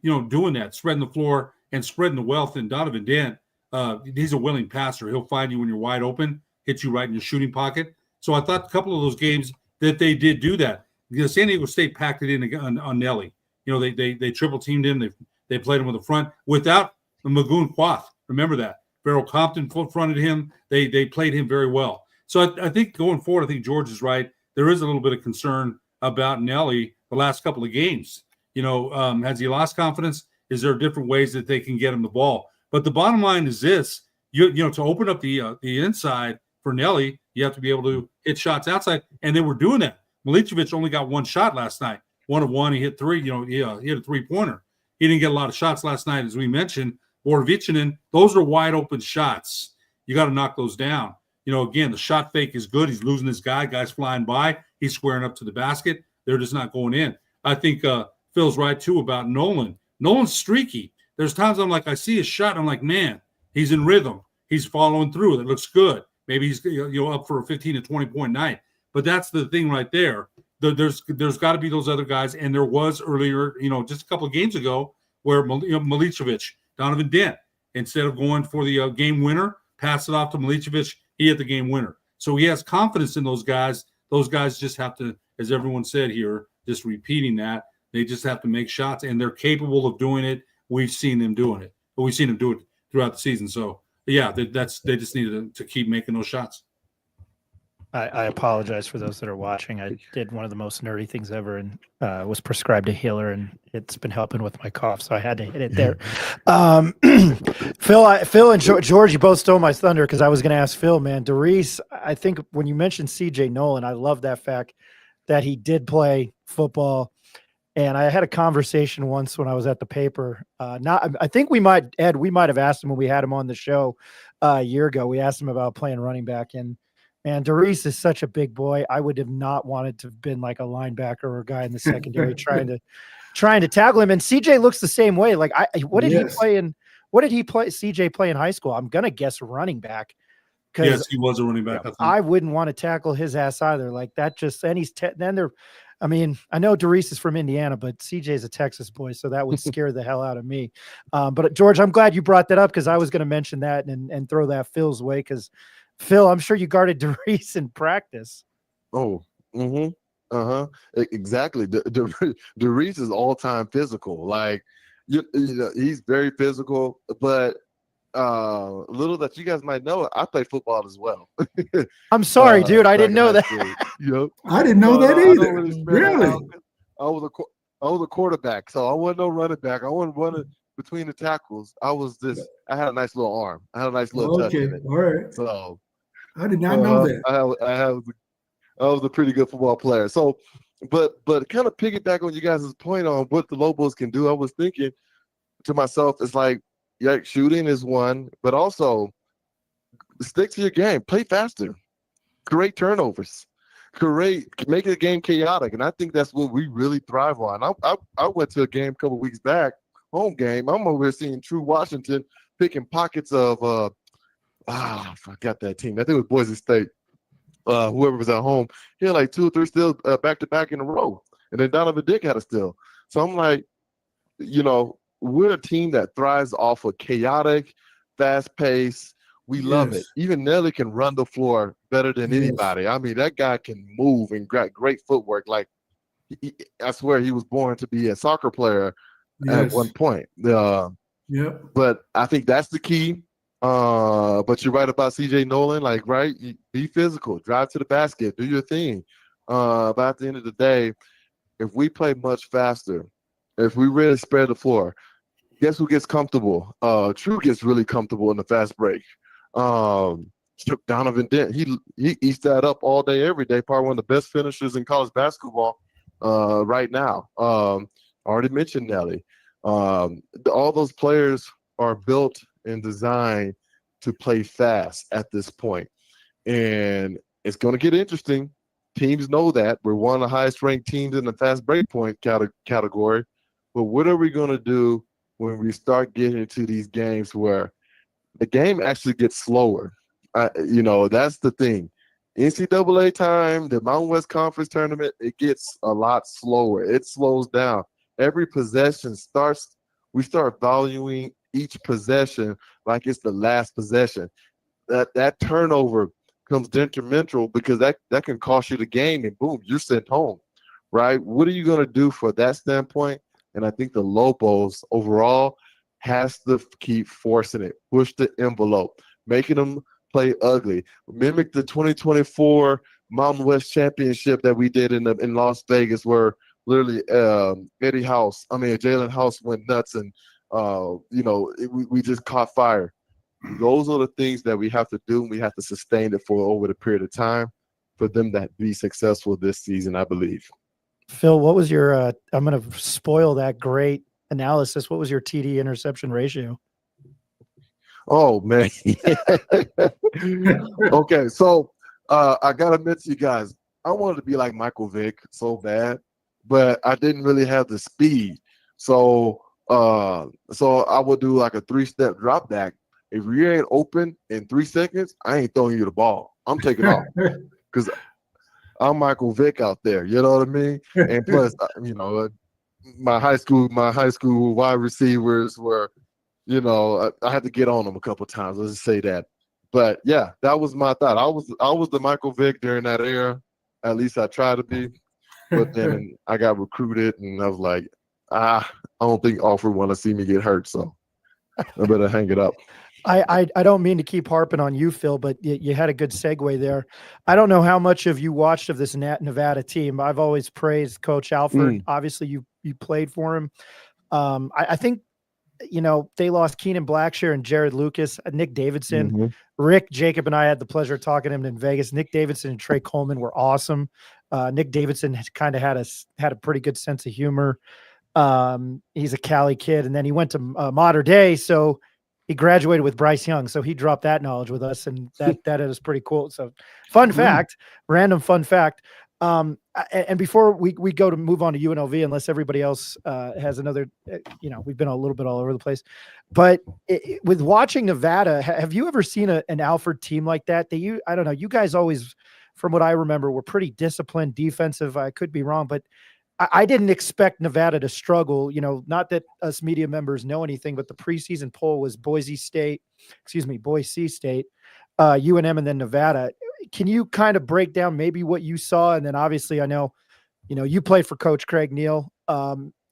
doing that, spreading the floor and spreading the wealth. And Donovan Dant, he's a willing passer. He'll find you when you're wide open, hit you right in your shooting pocket. So I thought a couple of those games that they did do that. San Diego State packed it in on Nelly. They triple teamed him. They played him with the front without Magoon Quath. Remember that. Farrell Compton fronted him. They played him very well. So I think going forward, I think George is right. There is a little bit of concern about Nelly the last couple of games. Has he lost confidence? Is there different ways that they can get him the ball? But the bottom line is this: to open up the inside for Nelly, you have to be able to hit shots outside, and they were doing that. Milicevic only got one shot last night. 1 of 1, he hit 3. He hit a 3-pointer. He didn't get a lot of shots last night, as we mentioned. Borovicinen, those are wide open shots. You got to knock those down. Again, the shot fake is good. He's losing his guy. Guys flying by. He's squaring up to the basket. They're just not going in. I think Phil's right, too, about Nolan. Nolan's streaky. There's times I see a shot, I'm like, man, he's in rhythm. He's following through. It looks good. Maybe he's up for a 15 to 20-point night. But that's the thing right there. There's got to be those other guys. And there was earlier, just a couple of games ago where Milicevic, Donovan Dent, instead of going for the game winner, pass it off to Milicevic, he hit the game winner. So he has confidence in those guys. Those guys just have to, as everyone said here, just repeating that, they just have to make shots, and they're capable of doing it. We've seen them doing it. But we've seen them do it throughout the season. So, yeah, they just needed to keep making those shots. I apologize for those that are watching. I did one of the most nerdy things ever and was prescribed a healer, and it's been helping with my cough, so I had to hit it there. Phil and George, you both stole my thunder because I was going to ask Phil, man. Darius, I think when you mentioned CJ Nolan, I love that fact that he did play football. And I had a conversation once when I was at the paper. I think we might have asked him when we had him on the show a year ago. We asked him about playing running back, and man, Darius is such a big boy. I would have not wanted to have been like a linebacker or a guy in the secondary trying to tackle him. And CJ looks the same way. Like, what did he play? CJ play in high school? I'm gonna guess running back. Yes, he was a running back. I wouldn't want to tackle his ass either. Like that just, and he's then they're. I mean, I know Darius is from Indiana, but CJ's a Texas boy, so that would scare the hell out of me. But George, I'm glad you brought that up because I was going to mention that and throw that Phil's way because Phil, I'm sure you guarded Darius in practice. Oh, exactly. Darius is all-time physical. Like, he's very physical, but little that you guys might know, I play football as well. I'm sorry, dude. I Back didn't in know high that. school. Yep. I didn't know So that I don't either. really spread it Really? out. I was a quarterback, so I wasn't no running back. I wasn't running between the tackles. I had a nice little arm. I had a nice little touch Okay. in it. All right. So I did not know that. I was a pretty good football player. So, but kind of piggyback on you guys' point on what the Lobos can do, I was thinking to myself, it's like, yeah, shooting is one, but also stick to your game, play faster, create turnovers, make the game chaotic, and I think that's what we really thrive on. I went to a game a couple weeks back, home game. I'm over here seeing True Washington picking pockets of I forgot that team. I think it was Boise State. Whoever was at home, he had like 2 or 3 steals back to back in a row, and then Donovan Dick had a steal. So I'm like, we're a team that thrives off of chaotic, fast pace. We love it. Yes. Even Nelly can run the floor better than Yes. anybody. I mean, that guy can move and got great footwork. Like, I swear he was born to be a soccer player at one Yes. point. Yep. But I think that's the key. But you're right about CJ Nolan. Like, right, be physical, drive to the basket, do your thing. But at the end of the day, if we play much faster, if we really spread the floor, guess who gets comfortable? True gets really comfortable in the fast break. Donovan Dent, he eats that up all day, every day. Probably one of the best finishers in college basketball right now. Already mentioned Nelly. All those players are built and designed to play fast at this point. And it's going to get interesting. Teams know that. We're one of the highest ranked teams in the fast break point category. But what are we going to do when we start getting into these games where the game actually gets slower? That's the thing. NCAA time, the Mountain West Conference tournament, it gets a lot slower. It slows down. Every possession we start valuing each possession like it's the last possession. That turnover comes detrimental because that can cost you the game, and boom, you're sent home, right? What are you going to do for that standpoint? And I think the Lobos overall has to keep forcing it, push the envelope, making them play ugly, mimic the 2024 Mountain West Championship that we did in Las Vegas, where literally Jalen House went nuts, and we just caught fire. Those are the things that we have to do, and we have to sustain it for over the period of time for them to be successful this season, I believe. Phil, what was your I'm going to spoil that great analysis. What was your TD interception ratio? Oh, man. Okay, so I got to admit to you guys, I wanted to be like Michael Vick so bad, but I didn't really have the speed. So I would do like a 3-step drop back. If you ain't open in 3 seconds, I ain't throwing you the ball. I'm taking off because I'm Michael Vick out there. You know what I mean? And plus, my high school wide receivers were, I had to get on them a couple of times. Let's just say that. But yeah, that was my thought. I was the Michael Vick during that era. At least I tried to be. But then I got recruited, and I was like, I don't think Alfred want to see me get hurt, so I better hang it up. I don't mean to keep harping on you, Phil, but you had a good segue there. I don't know how much of you watched of this Nevada team. I've always praised Coach Alford. Obviously, you played for him. I think, they lost Keenan Blackshear and Jared Lucas, Nick Davidson. Mm-hmm. Rick, Jacob, and I had the pleasure of talking to him in Vegas. Nick Davidson and Trey Coleman were awesome. Nick Davidson kind of had a pretty good sense of humor. He's a Cali kid, and then he went to Mater Dei, so he graduated with Bryce Young, so he dropped that knowledge with us, and that is pretty cool. So, random fun fact. And before we go to move on to UNLV, unless everybody else has another, we've been a little bit all over the place, but with watching Nevada, have you ever seen an Alford team like that? I don't know. You guys always, from what I remember, were pretty disciplined, defensive. I could be wrong, but I didn't expect Nevada to struggle. Not that us media members know anything, but the preseason poll was Boise State, UNM, and then Nevada. Can you kind of break down maybe what you saw? And then obviously I know, you played for Coach Craig Neal.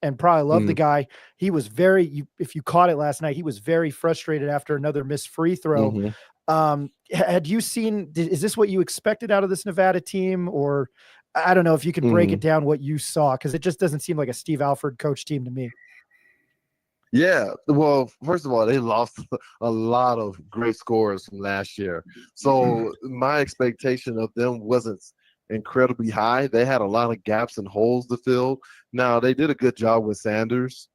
and probably love the guy. He was if you caught it last night, he was very frustrated after another missed free throw. Had you seen, is this what you expected out of this Nevada team? Or I don't know if you can break it down what you saw, because it just doesn't seem like a Steve Alford coach team to me. Yeah, well, first of all, they lost a lot of great scorers from last year. So my expectation of them wasn't incredibly high. They had a lot of gaps and holes to fill. Now, they did a good job with Sanders,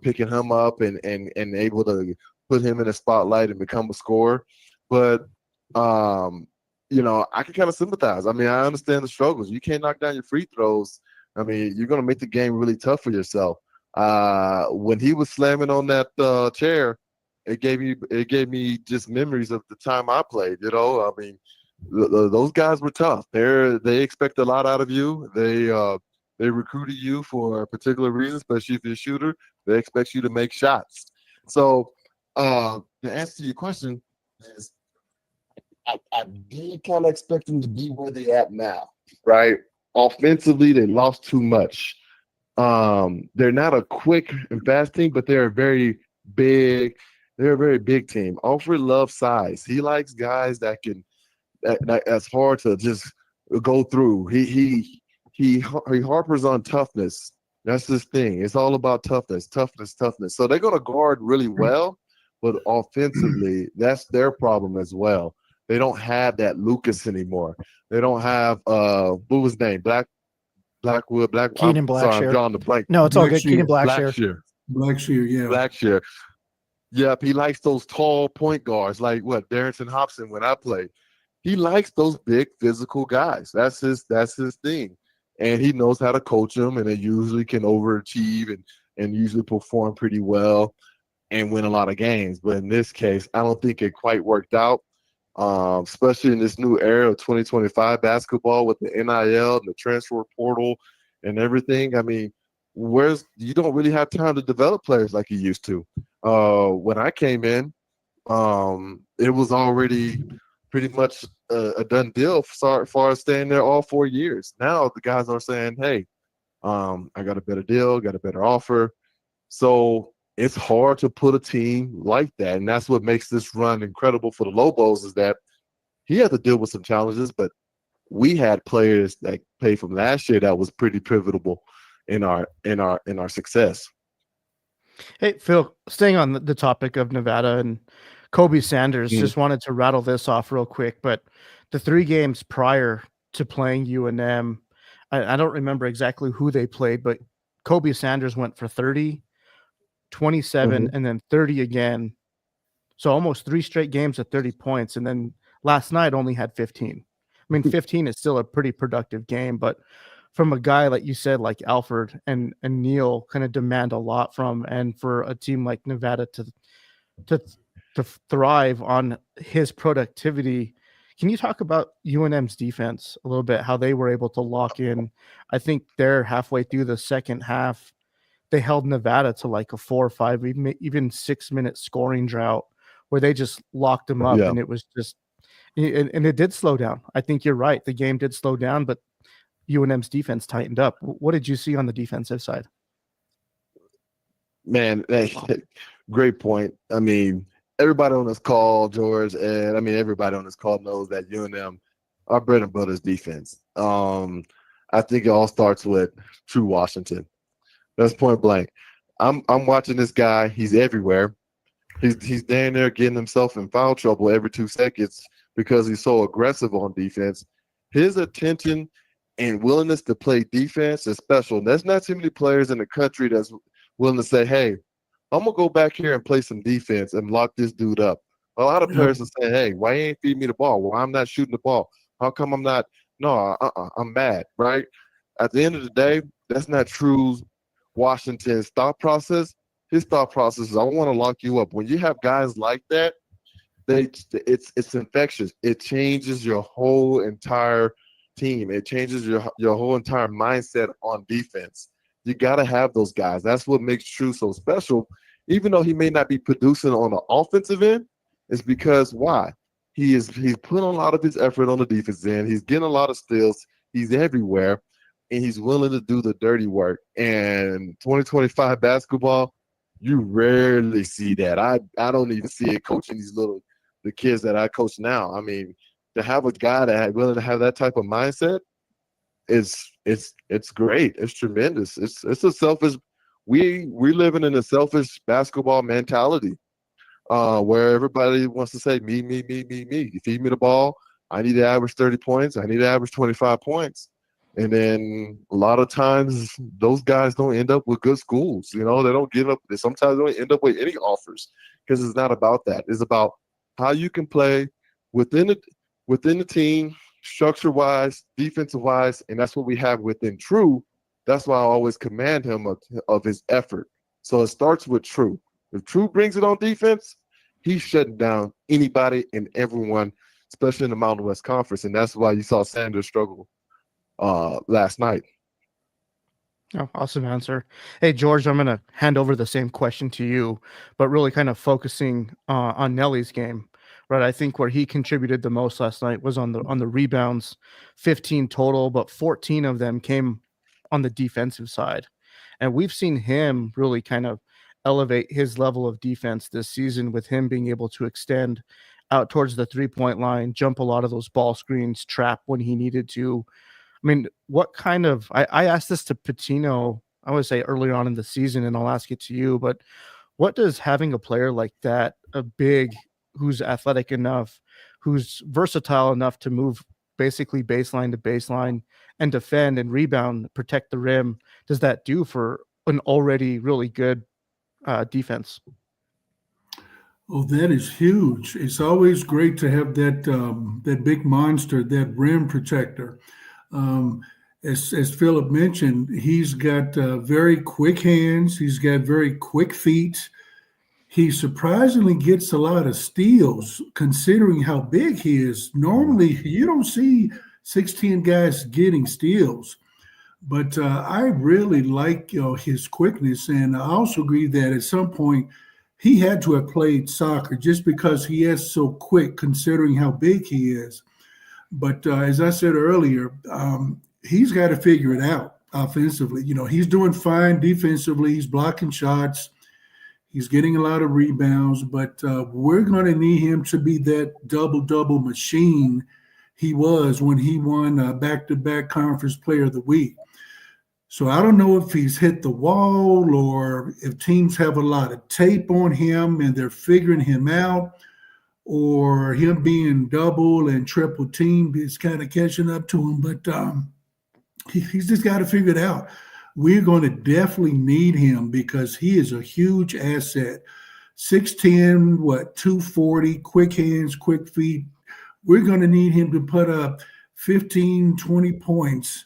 picking him up and able to put him in a spotlight and become a scorer. But, you know, I can kind of sympathize. I mean, I understand the struggles. You can't knock down your free throws. I mean, you're going to make the game really tough for yourself. When he was slamming on that chair, it gave me just memories of the time I played. You know, I mean, those guys were tough. They expect a lot out of you. They recruited you for a particular reason, especially if you're a shooter. They expect you to make shots. So to answer your question is, I did kind of expect them to be where they at now, right? Offensively, they lost too much. They're not a quick and fast team, but they're a very big team. Alfred loves size. He likes guys that's hard to just go through. He harpers on toughness. That's his thing. It's all about toughness. So they're gonna guard really well, but offensively, that's their problem as well. They don't have that Lucas anymore. They don't have what was his name? Keenan Blackshear. Sorry, I'm drawing the blank. No, it's all good. Keenan Blackshear. Blackshear. Yep, he likes those tall point guards like Darrington Hobson when I played. He likes those big physical guys. That's his thing. And he knows how to coach them, and they usually can overachieve and usually perform pretty well and win a lot of games. But in this case, I don't think it quite worked out. Especially in this new era of 2025 basketball with the NIL and the transfer portal and everything. I mean, you don't really have time to develop players like you used to. When I came in, it was already pretty much a done deal as far as staying there all 4 years. Now the guys are saying, hey, I got a better deal, got a better offer. So it's hard to put a team like that. And that's what makes this run incredible for the Lobos, is that he had to deal with some challenges, but we had players that played from last year that was pretty pivotal in our success. Hey, Phil, staying on the topic of Nevada and Kobe Sanders, just wanted to rattle this off real quick, but the 3 games prior to playing UNM, I don't remember exactly who they played, but Kobe Sanders went for 30, 27, and then 30 again. So almost 3 straight games at 30 points. And then last night only had 15. I mean, 15 is still a pretty productive game, but from a guy like you said, like Alfred and Neil, kind of demand a lot from, and for a team like Nevada to thrive on his productivity. Can you talk about UNM's defense a little bit, how they were able to lock in? I think they're halfway through the second half. They held Nevada to like a 4 or 5, even 6-minute scoring drought where they just locked them up. And it was just, and it did slow down. I think you're right. The game did slow down, but UNM's defense tightened up. What did you see on the defensive side? Man, great point. I mean, everybody on this call, George, and I mean, everybody on this call knows that UNM, our bread and butter is defense. I think it all starts with True Washington. That's point blank. I'm watching this guy. He's everywhere. He's down there getting himself in foul trouble every 2 seconds because he's so aggressive on defense. His attention and willingness to play defense is special. And there's not too many players in the country that's willing to say, hey, I'm going to go back here and play some defense and lock this dude up. A lot of players are saying, hey, why you ain't feeding me the ball? Why I'm not shooting the ball? How come I'm not? No, I'm mad, right? At the end of the day, that's not true Washington's thought process. His thought process is, I want to lock you up. When you have guys like that, it's infectious. It changes your whole entire team. It changes your whole entire mindset on defense. You got to have those guys. That's what makes True so special. Even though he may not be producing on the offensive end, it's because why? He's putting a lot of his effort on the defense end. He's getting a lot of steals. He's everywhere. and he's willing to do the dirty work. And 2025 basketball, you rarely see that. I don't even see it coaching the kids that I coach now. I mean, to have a guy that willing to have that type of mindset it's great. It's tremendous. It's a selfish. We're living in a selfish basketball mentality, where everybody wants to say me, me, me, me, me. You feed me the ball, I need to average 30 points. I need to average 25 points. And then a lot of times those guys don't end up with good schools. You know, they don't get up. They sometimes don't end up with any offers because it's not about that. It's about how you can play within the team, structure-wise, defensive-wise, and that's what we have within True. That's why I always command him of his effort. So it starts with True. If True brings it on defense, he's shutting down anybody and everyone, especially in the Mountain West Conference, and that's why you saw Sanders struggle last night. Oh, awesome answer. Hey, George, I'm going to hand over the same question to you, but really kind of focusing on Nelly's game, right? I think where he contributed the most last night was on the rebounds, 15 total, but 14 of them came on the defensive side. And we've seen him really kind of elevate his level of defense this season with him being able to extend out towards the three-point line, jump a lot of those ball screens, trap when he needed to. I mean, what kind of, I asked this to Patino, I would say earlier on in the season, and I'll ask it to you, but what does having a player like that, a big, who's athletic enough, who's versatile enough to move basically baseline to baseline and defend and rebound, protect the rim, does that do for an already really good defense? Oh, that is huge. It's always great to have that big monster, that rim protector. As Philip mentioned, he's got very quick hands. He's got very quick feet. He surprisingly gets a lot of steals considering how big he is. Normally, you don't see 6'10" guys getting steals. But I really like his quickness. And I also agree that at some point he had to have played soccer just because he is so quick considering how big he is. But as I said earlier, he's got to figure it out offensively. You know, he's doing fine defensively. He's blocking shots. He's getting a lot of rebounds. But we're going to need him to be that double-double machine he was when he won back-to-back Conference Player of the Week. So I don't know if he's hit the wall or if teams have a lot of tape on him and they're figuring him out, or him being double and triple teamed is kind of catching up to him. But he's just got to figure it out. We're going to definitely need him because he is a huge asset. 6'10", 240, quick hands, quick feet. We're going to need him to put up 15, 20 points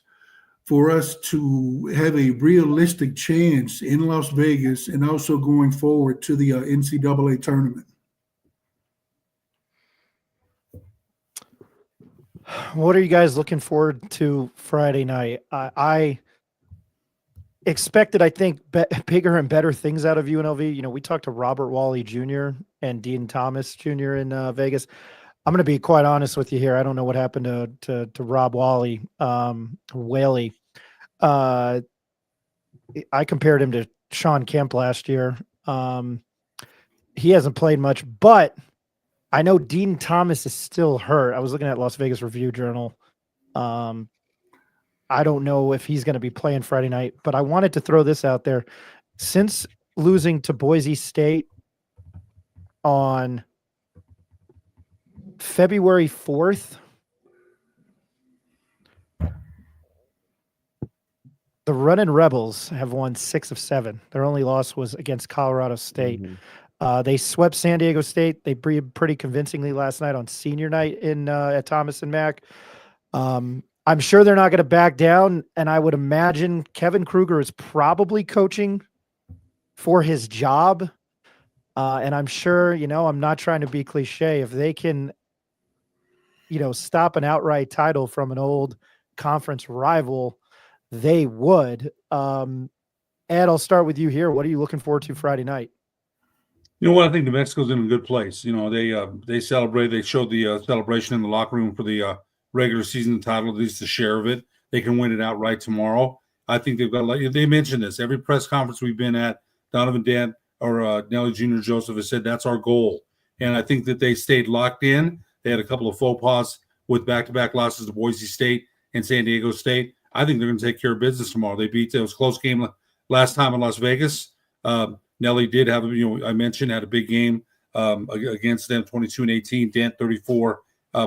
for us to have a realistic chance in Las Vegas and also going forward to the NCAA tournament. What are you guys looking forward to Friday night? I expected, I think, bigger and better things out of UNLV. You know, we talked to Robert Wally Jr. and Dean Thomas Jr. in Vegas. I'm going to be quite honest with you here. I don't know what happened to Rob Wally, Whaley. I compared him to Sean Kemp last year. He hasn't played much, but I know Dean Thomas is still hurt. I was looking at Las Vegas Review Journal. I don't know if he's going to be playing Friday night, but I wanted to throw this out there. Since losing to Boise State on February 4th, the Runnin' Rebels have won 6 of 7. Their only loss was against Colorado State. Mm-hmm. They swept San Diego State. They pretty convincingly last night on senior night at Thomas and Mack. I'm sure they're not going to back down, and I would imagine Kevin Kruger is probably coaching for his job. And I'm sure, I'm not trying to be cliche. If they can, stop an outright title from an old conference rival, they would. Ed, I'll start with you here. What are you looking forward to Friday night? You know what? I think New Mexico's in a good place. They celebrate. They showed the celebration in the locker room for the regular season title, at least the share of it. they can win it outright tomorrow. I think they've got, like they mentioned this, every press conference we've been at, Donovan Dent or Nelly Jr. Joseph has said that's our goal. And I think that they stayed locked in. They had a couple of faux pas with back-to-back losses to Boise State and San Diego State. I think they're going to take care of business tomorrow. They beat, it was a close game last time in Las Vegas. Nelly did have, I mentioned, had a big game against them, 22-18. Dent, 34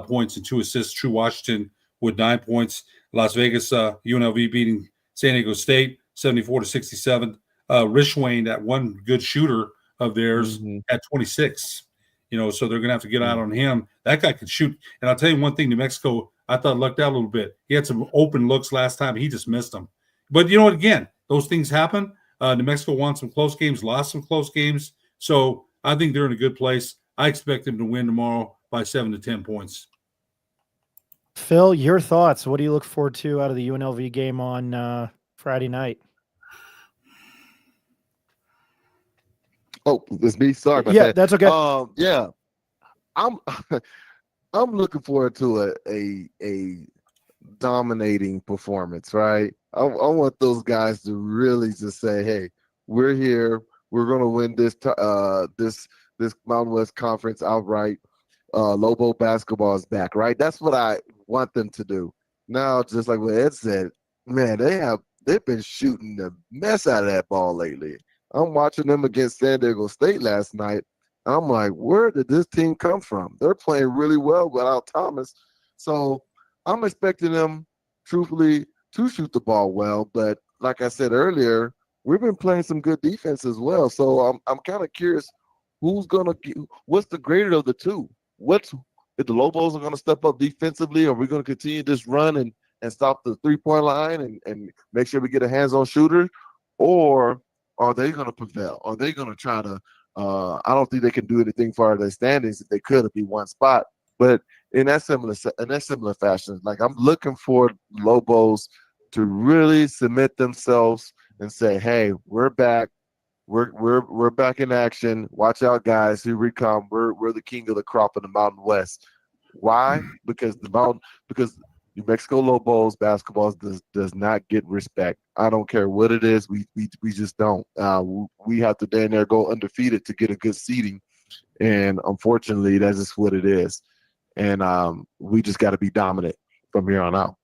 points and 2 assists. True Washington with 9 points. Las Vegas, UNLV beating San Diego State, 74-67. Rishwain, that one good shooter of theirs, at 26. So they're going to have to get out on him. That guy can shoot. And I'll tell you one thing, New Mexico, I thought lucked out a little bit. He had some open looks last time. He just missed them. But you know what? Again, those things happen. New Mexico won some close games, lost some close games. So I think they're in a good place. I expect them to win tomorrow by 7 to 10 points. Phil, your thoughts. What do you look forward to out of the UNLV game on Friday night? Oh, it's me. Sorry about Yeah, that. that's okay. Yeah, I'm I'm looking forward to a dominating performance. Right. I want those guys to really just say, "Hey, we're here. We're going to win this this Mountain West Conference outright. Lobo basketball is back." Right. That's what I want them to do. Now, just like what Ed said, man, they've been shooting the mess out of that ball lately. I'm watching them against San Diego State last night. I'm like, where did this team come from? They're playing really well without Thomas. So I'm expecting them, truthfully, to shoot the ball well. But like I said earlier, we've been playing some good defense as well. So I'm kind of curious what's the greater of the two? If the Lobos are going to step up defensively, or we're going to continue this run and stop the three-point line and make sure we get a hands-on shooter? Or are they going to prevail? Are they going to try to I don't think they can do anything for their standings. If they could, it'd be one spot. But in that similar fashion, like, I'm looking for Lobos to really submit themselves and say, "Hey, we're back. We're back in action. Watch out, guys. Here we come. We're the king of the crop in the Mountain West." Why? Because New Mexico Lobos basketball does not get respect. I don't care what it is. We just don't. We have to damn near go undefeated to get a good seeding, and unfortunately, that's just what it is. And we just got to be dominant from here on out.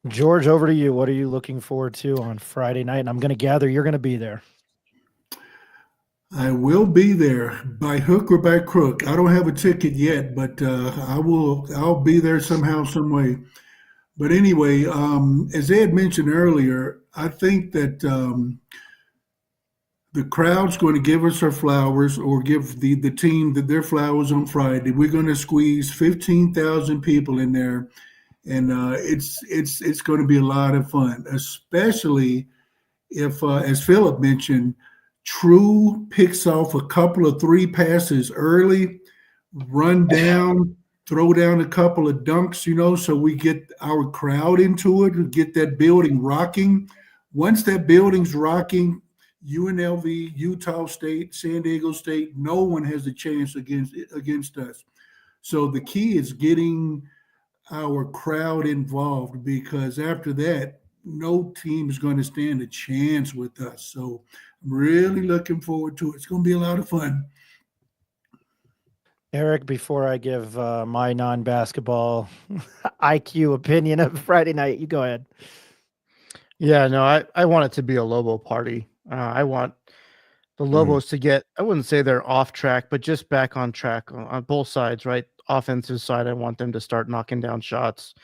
George, over to you. What are you looking forward to on Friday night? And I'm going to gather you're going to be there. I will be there by hook or by crook. I don't have a ticket yet, but I'll be there somehow, some way. But anyway, as Ed mentioned earlier, I think that the crowd's going to give us our flowers, or give the team their flowers on Friday. We're going to squeeze 15,000 people in there, and it's going to be a lot of fun, especially if, as Philip mentioned, True picks off a couple of 3 passes early, run down, throw down a couple of dunks, so we get our crowd into it, get that building rocking. Once that building's rocking, UNLV, Utah State, San Diego State, no one has a chance against us. So the key is getting our crowd involved, because after that, no team is going to stand a chance with us. So I'm really looking forward to it. It's going to be a lot of fun. Eric, before I give my non-basketball IQ opinion of Friday night, you go ahead. Yeah, no, I want it to be a Lobo party. I want the Lobos to get, I wouldn't say they're off track, but just back on track on both sides, right? Offensive side, I want them to start knocking down shots.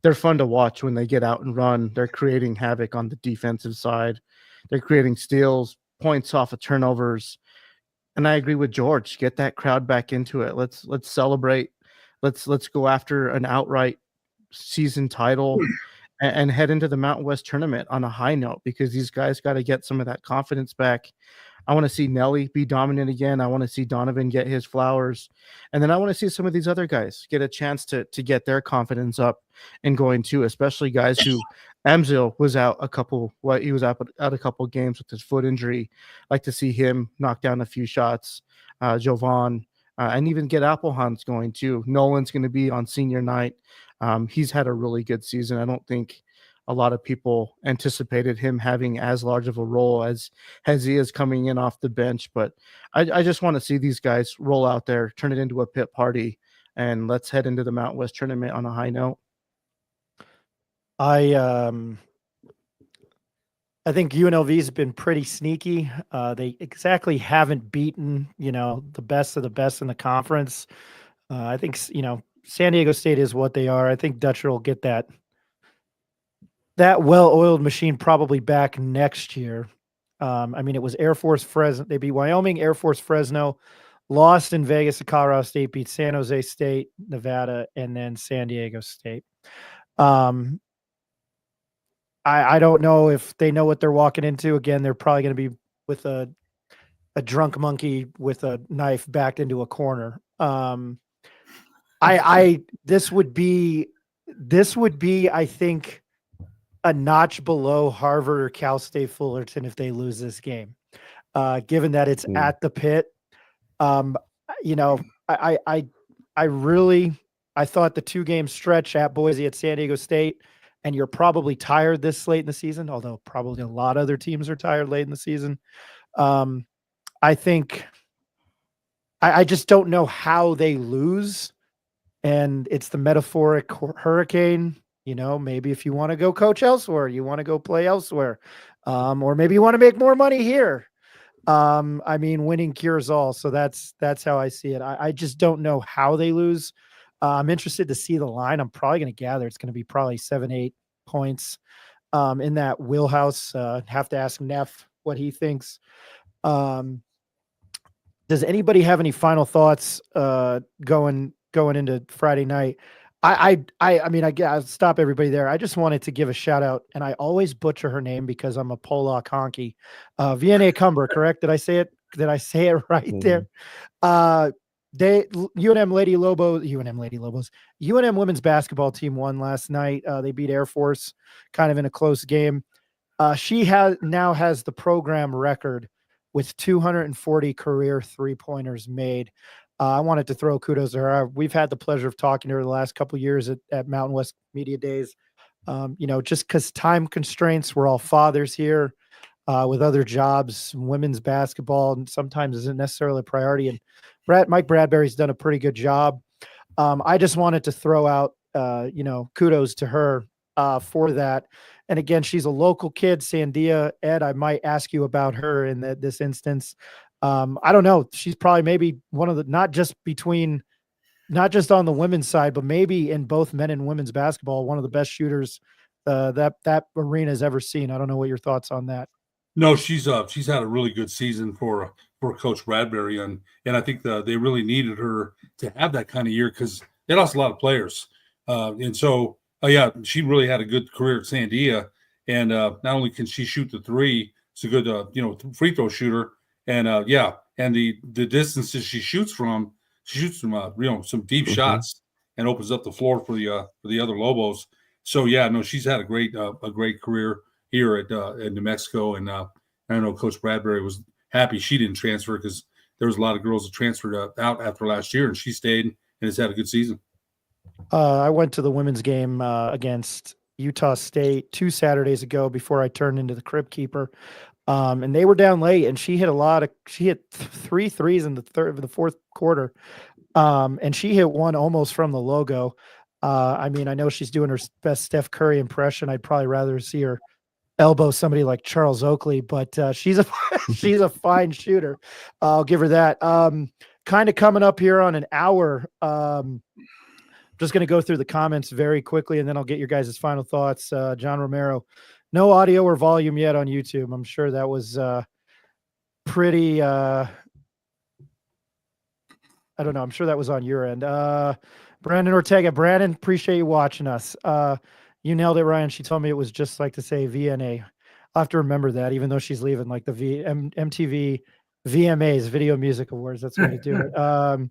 They're fun to watch when they get out and run. They're creating havoc on the defensive side. They're creating steals, points off of turnovers. And I agree with George. Get that crowd back into it. Let's celebrate. Let's go after an outright season title and head into the Mountain West tournament on a high note, because these guys got to get some of that confidence back. I want to see Nelly be dominant again. I want to see Donovan get his flowers. And then I want to see some of these other guys get a chance to get their confidence up and going too, especially guys who Amzil was out a couple games with his foot injury. Like to see him knock down a few shots. Jovan, and even get Applehans going too. Nolan's going to be on senior night. He's had a really good season. I don't think a lot of people anticipated him having as large of a role as he is coming in off the bench. But I just want to see these guys roll out there, turn it into a pit party, and let's head into the Mountain West tournament on a high note. I think UNLV's been pretty sneaky. They exactly haven't beaten, the best of the best in the conference. I think, San Diego State is what they are. I think Dutcher will get that well-oiled machine probably back next year. It was Air Force Fresno. They beat Wyoming, Air Force Fresno, lost in Vegas to Colorado State, beat San Jose State, Nevada, and then San Diego State. I don't know if they know what they're walking into. Again, they're probably going to be with a drunk monkey with a knife backed into a corner. This would be, I think, a notch below Harvard or Cal State Fullerton if they lose this game, given that it's at the Pit. I thought the 2-game stretch at Boise, at San Diego State, and you're probably tired this late in the season, although probably a lot of other teams are tired late in the season. I think I just don't know how they lose, and it's the metaphoric hurricane. Maybe if you want to go coach elsewhere, you want to go play elsewhere, or maybe you want to make more money here. Winning cures all. So that's how I see it. I just don't know how they lose. I'm interested to see the line. I'm probably going to gather it's going to be probably 7-8 points in that wheelhouse. Have to ask Neff what he thinks. Does anybody have any final thoughts going into Friday night? I'll stop everybody there. I just wanted to give a shout out, and I always butcher her name because I'm a Polak honky. Vianney Cumber, correct? Did I say it right there? UNM women's basketball team won last night. They beat Air Force kind of in a close game. She now has the program record with 240 career 3-pointers made. I wanted to throw kudos to her. We've had the pleasure of talking to her the last couple of years at Mountain West Media Days. Just because time constraints, we're all fathers here with other jobs. Women's basketball and sometimes isn't necessarily a priority. And Mike Bradbury's done a pretty good job. I just wanted to throw out, kudos to her for that. And again, she's a local kid, Sandia. Ed, I might ask you about her in this instance. I don't know. She's probably maybe one of the, not just on the women's side, but maybe in both men and women's basketball, one of the best shooters that arena has ever seen. I don't know what your thoughts on that. No, she's had a really good season for Coach Bradbury, and I think they really needed her to have that kind of year because they lost a lot of players, and so she really had a good career at Sandia, and not only can she shoot the three, she's a good free throw shooter, and and the distances she shoots from some deep shots and opens up the floor for the other Lobos. So she's had a great career here at New Mexico, and I know Coach Bradbury was happy she didn't transfer because there was a lot of girls that transferred out after last year, and she stayed and has had a good season. I went to the women's game against Utah State 2 Saturdays ago before I turned into the crib keeper, and they were down late, and she hit 3 threes in the fourth quarter, and she hit one almost from the logo. I know she's doing her best Steph Curry impression. I'd probably rather see her elbow somebody like Charles Oakley, but she's a fine shooter. I'll give her that. Kind of coming up here on an hour. Just going to go through the comments very quickly, and then I'll get your guys' final thoughts. John Romero, no audio or volume yet on YouTube. I'm sure that was pretty. I don't know. I'm sure that was on your end. Brandon Ortega. Brandon, appreciate you watching us. You nailed it, Ryan. She told me it was just like to say VNA. I'll have to remember that, even though she's leaving, like the MTV VMAs, Video Music Awards. That's going to do it.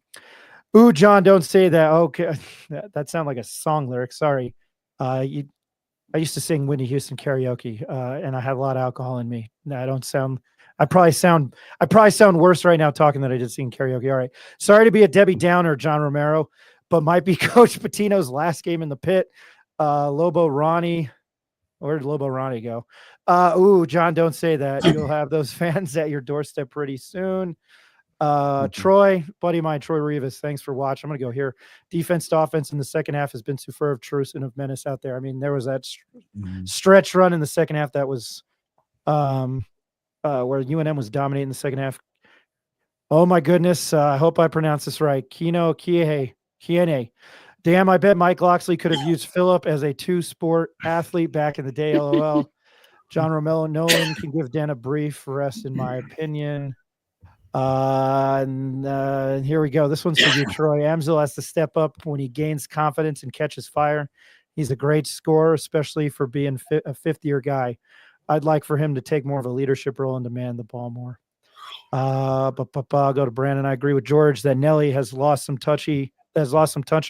Ooh, John, don't say that. Okay. That sounded like a song lyric. Sorry. I used to sing Whitney Houston karaoke, and I had a lot of alcohol in me. No, I probably sound worse right now talking than I did singing karaoke. All right. Sorry to be a Debbie Downer, John Romero. but might be Coach Patino's last game in the pit. Lobo Ronnie. Where did Lobo Ronnie go? John, don't say that. You'll have those fans at your doorstep pretty soon. Troy, buddy of mine, Troy Rivas, thanks for watching. I'm going to go here. Defense to offense in the second half has been superb. Truce and of menace out there. I mean, there was that stretch run in the second half that was where UNM was dominating the second half. Oh, my goodness. I hope I pronounced this right. Kino Kiene. Damn, I bet Mike Loxley could have used Phillip as a two-sport athlete back in the day, LOL. John Romelo, no one can give Dan a brief rest, in my opinion. And here we go. This one's for you, Troy. Amzil has to step up when he gains confidence and catches fire. He's a great scorer, especially for being a fifth-year guy. I'd like for him to take more of a leadership role and demand the ball more. I'll go to Brandon. I agree with George that Nelly has lost some touch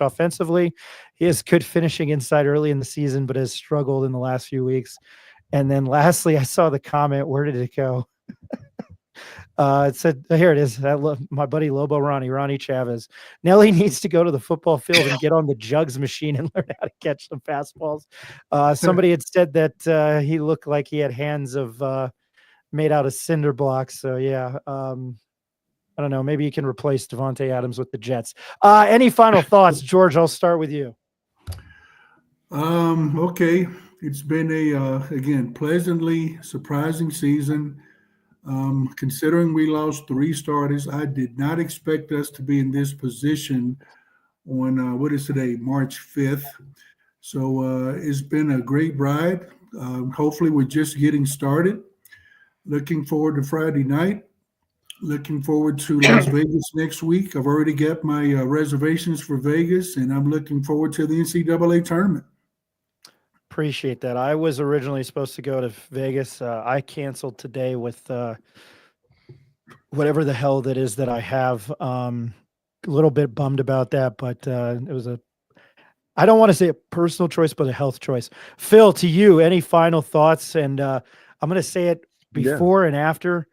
offensively. He has good finishing inside early in the season, but has struggled in the last few weeks. And then lastly, I saw the comment. Where did it go? It said, here it is. My buddy Lobo Ronnie Chavez. Nelly needs to go to the football field and get on the jugs machine and learn how to catch some fastballs. Somebody had said that he looked like he had hands of made out of cinder blocks. So yeah, I don't know. Maybe you can replace Devontae Adams with the Jets. Any final thoughts, George? I'll start with you. Okay. It's been again, pleasantly surprising season. Considering we lost 3 starters, I did not expect us to be in this position on, what is today, March 5th. So it's been a great ride. Hopefully we're just getting started. Looking forward to Friday night. Looking forward to Las Vegas next week. I've already got my reservations for Vegas, and I'm looking forward to the NCAA tournament. Appreciate that. I was originally supposed to go to Vegas. I canceled today with whatever the hell that is that I have. A little bit bummed about that, but it was I don't want to say a personal choice, but a health choice. Phil, to you, any final thoughts? And I'm going to say it before and after.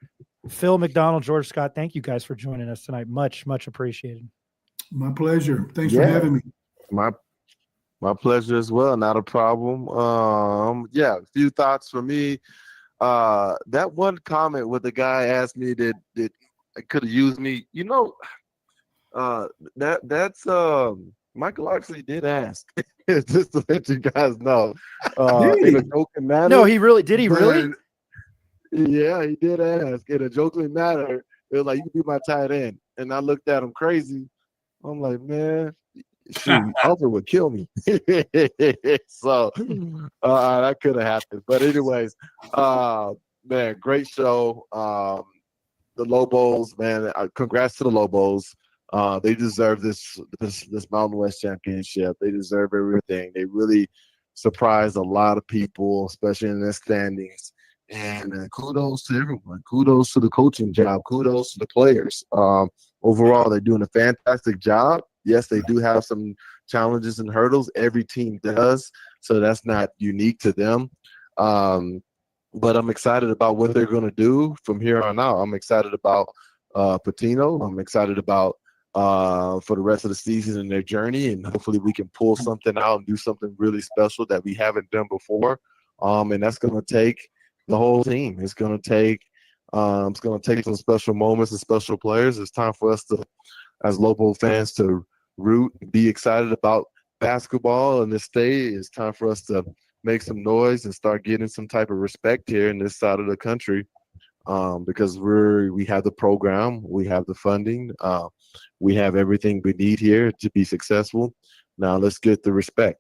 Phil, McDonald, George Scott, thank you guys for joining us tonight. Much, much appreciated. My pleasure. Thanks for having me. My pleasure as well. Not a problem. A few thoughts for me. That one comment where the guy asked me that could have used me. You know, that's Michael Loxley did ask. Just to let you guys know. In a joking manner. No, he really did. He really? Yeah, he did ask in a joking manner. It was like, you can be my tight end. And I looked at him crazy. I'm like, man, shoot, Alfred would kill me. So that could have happened. But anyways, man, great show. The Lobos, man, congrats to the Lobos. They deserve this Mountain West championship. They deserve everything. They really surprised a lot of people, especially in their standings. And kudos to everyone. Kudos to the coaching job. Kudos to the players. Overall, they're doing a fantastic job. Yes, they do have some challenges and hurdles. Every team does, so that's not unique to them. But I'm excited about what they're going to do from here on out. I'm excited about Patino. I'm excited about for the rest of the season and their journey, and hopefully we can pull something out and do something really special that we haven't done before. And that's going to take the whole team. It's going to take some special moments and special players. It's time for us to, as Lobo fans, to root, be excited about basketball in this state. It's time for us to make some noise and start getting some type of respect here in this side of the country, because we have the program, we have the funding, we have everything we need here to be successful. Now let's get the respect.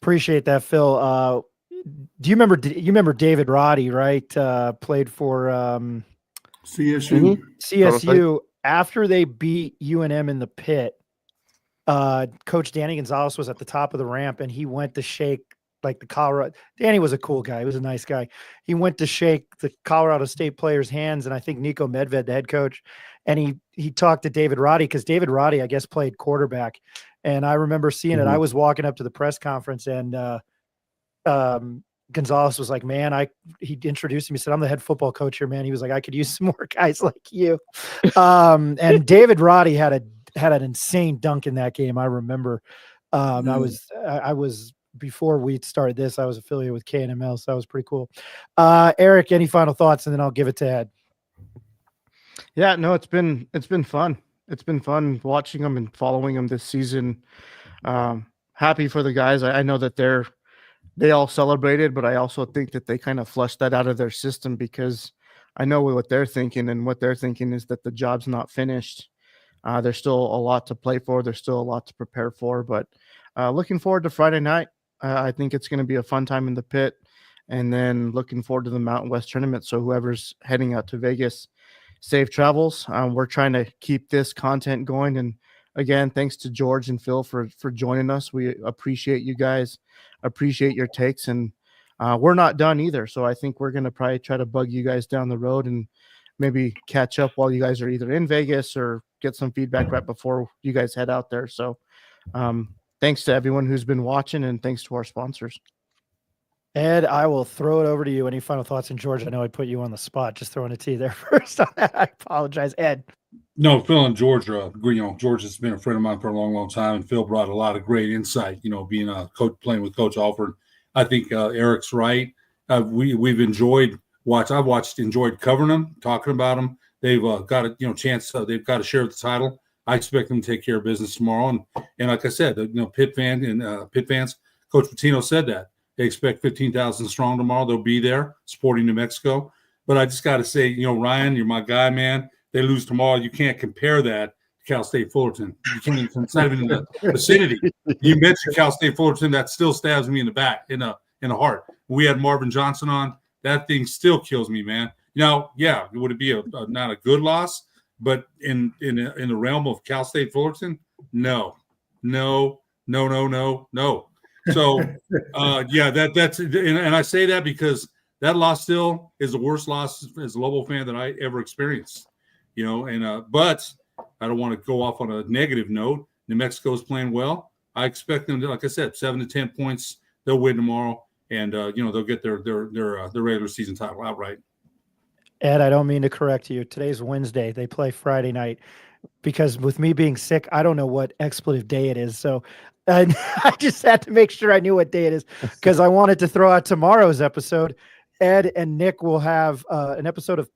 Appreciate that, Phil. Do you remember David Roddy, right? Played for CSU. Mm-hmm. CSU. After they beat UNM in the pit, Coach Danny Gonzalez was at the top of the ramp, and he went to shake like the Colorado. Danny was a cool guy. He was a nice guy. He went to shake the Colorado State players' hands, and I think Nico Medved, the head coach, and he talked to David Roddy, because David Roddy, I guess, played quarterback. And I remember seeing it. I was walking up to the press conference, and Gonzalez was like, man, he introduced me. He said, I'm the head football coach here, man. He was like, I could use some more guys like you. And David Roddy had had an insane dunk in that game. I remember. I was before we started this, I was affiliated with KNML, so that was pretty cool. Eric, any final thoughts, and then I'll give it to Ed. Yeah, no, it's been fun. It's been fun watching them and following them this season. Happy for the guys. I know that they all celebrated, but I also think that they kind of flushed that out of their system, because I know what they're thinking, and what they're thinking is that the job's not finished. There's still a lot to play for. There's still a lot to prepare for, but looking forward to Friday night. I think it's going to be a fun time in the pit, and then looking forward to the Mountain West tournament. So whoever's heading out to Vegas, safe travels. We're trying to keep this content going. And again, thanks to George and Phil for joining us. We appreciate you guys, appreciate your takes, and we're not done either. So I think we're going to probably try to bug you guys down the road and maybe catch up while you guys are either in Vegas or get some feedback right before you guys head out there. So thanks to everyone who's been watching, and thanks to our sponsors. Ed, I will throw it over to you. Any final thoughts? And George, I know I put you on the spot, just throwing it to you there first on that. I apologize. Ed. No, Phil and George agree. George has been a friend of mine for a long, long time, and Phil brought a lot of great insight. Being a coach, playing with Coach Alford, I think Eric's right. We've enjoyed enjoyed covering them, talking about them. They've got a chance. They've got to share the title. I expect them to take care of business tomorrow. And like I said, Pitt fans, Coach Patino said that they expect 15,000 strong tomorrow. They'll be there supporting New Mexico. But I just got to say, Ryan, you're my guy, man. They lose tomorrow. You can't compare that to Cal State Fullerton. You can't even, it's not even in the vicinity. You mentioned Cal State Fullerton, that still stabs me in the back, in the heart. We had Marvin Johnson on. That thing still kills me, man. Would it be not a good loss? But in the realm of Cal State Fullerton, no. So that's and I say that because that loss still is the worst loss as a Lobo fan that I ever experienced. But I don't want to go off on a negative note. New Mexico is playing well. I expect them to, like I said, 7 to 10 points. They'll win tomorrow, and they'll get their regular season title outright. Ed, I don't mean to correct you. Today's Wednesday. They play Friday night, because with me being sick, I don't know what expletive day it is. So I just had to make sure I knew what day it is, because I wanted to throw out tomorrow's episode. Ed and Nick will have an episode of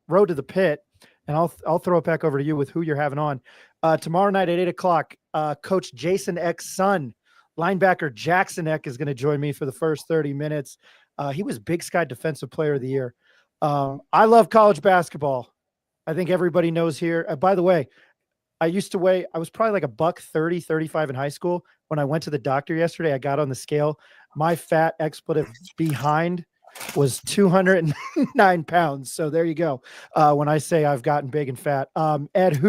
Road to the Pit, and I'll throw it back over to you with who you're having on. Tomorrow night at 8 o'clock, Coach Jason Eck's son, linebacker Jackson Eck, is going to join me for the first 30 minutes. He was Big Sky Defensive Player of the Year. I love college basketball. I think everybody knows here. By the way, I was probably like $130, 35 in high school. When I went to the doctor yesterday, I got on the scale. My fat expletive behind was 209 pounds. So there you go. When I say I've gotten big and fat. Ed,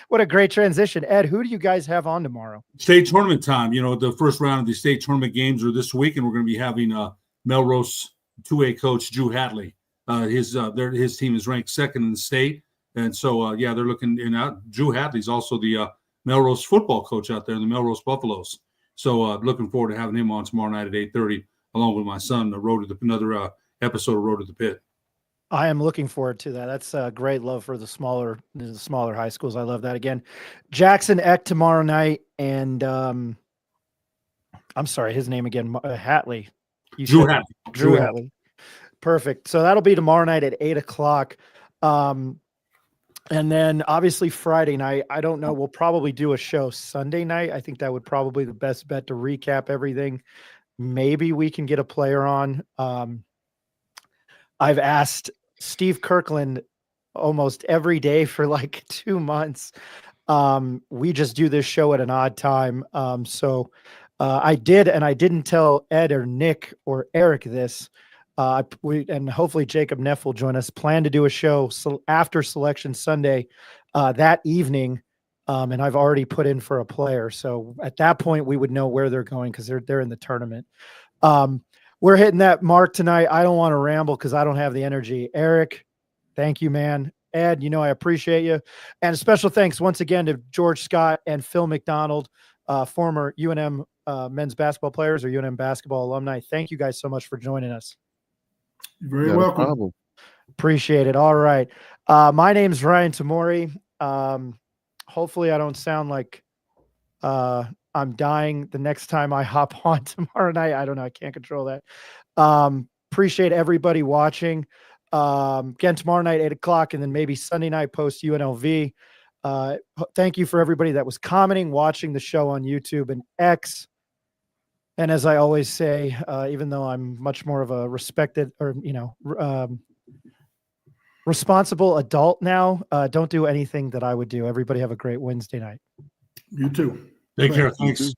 what a great transition. Ed, who do you guys have on tomorrow? State tournament time. The first round of the state tournament games are this week, and we're going to be having Melrose 2A coach Drew Hatley. His team is ranked second in the state. And so, they're looking – Drew Hatley's also the Melrose football coach out there, the Melrose Buffaloes. So looking forward to having him on tomorrow night at 8:30, along with my son, another episode of Road to the Pit. I am looking forward to that. That's a great love for the smaller high schools. I love that. Again, Jackson Eck tomorrow night, and I'm sorry, his name again, Hatley. Drew Hatley. Drew Hatley. Perfect. So that'll be tomorrow night at 8 o'clock. And then obviously Friday night, I don't know. We'll probably do a show Sunday night. I think that would probably be the best bet to recap everything. Maybe we can get a player on. I've asked Steve Kirkland almost every day for like 2 months. We just do this show at an odd time. So I did, and I didn't tell Ed or Nick or Eric this. And hopefully Jacob Neff will join us. Plan to do a show after Selection Sunday that evening, and I've already put in for a player. So at that point, we would know where they're going because they're in the tournament. We're hitting that mark tonight. I don't want to ramble because I don't have the energy. Eric, thank you, man. Ed, I appreciate you. And a special thanks once again to George Scott and Phil McDonald, former UNM men's basketball players or UNM basketball alumni. Thank you guys so much for joining us. You're very welcome. Appreciate it. All right. My name's Ryan Tamori. Hopefully I don't sound like I'm dying the next time I hop on tomorrow night. I don't know. I can't control that. Appreciate everybody watching. Again, tomorrow night, 8:00, and then maybe Sunday night post UNLV. Thank you for everybody that was commenting, watching the show on YouTube and X. And as I always say, even though I'm much more of a respected or, responsible adult now, don't do anything that I would do. Everybody have a great Wednesday night. You too. Take Bye. care. Thanks.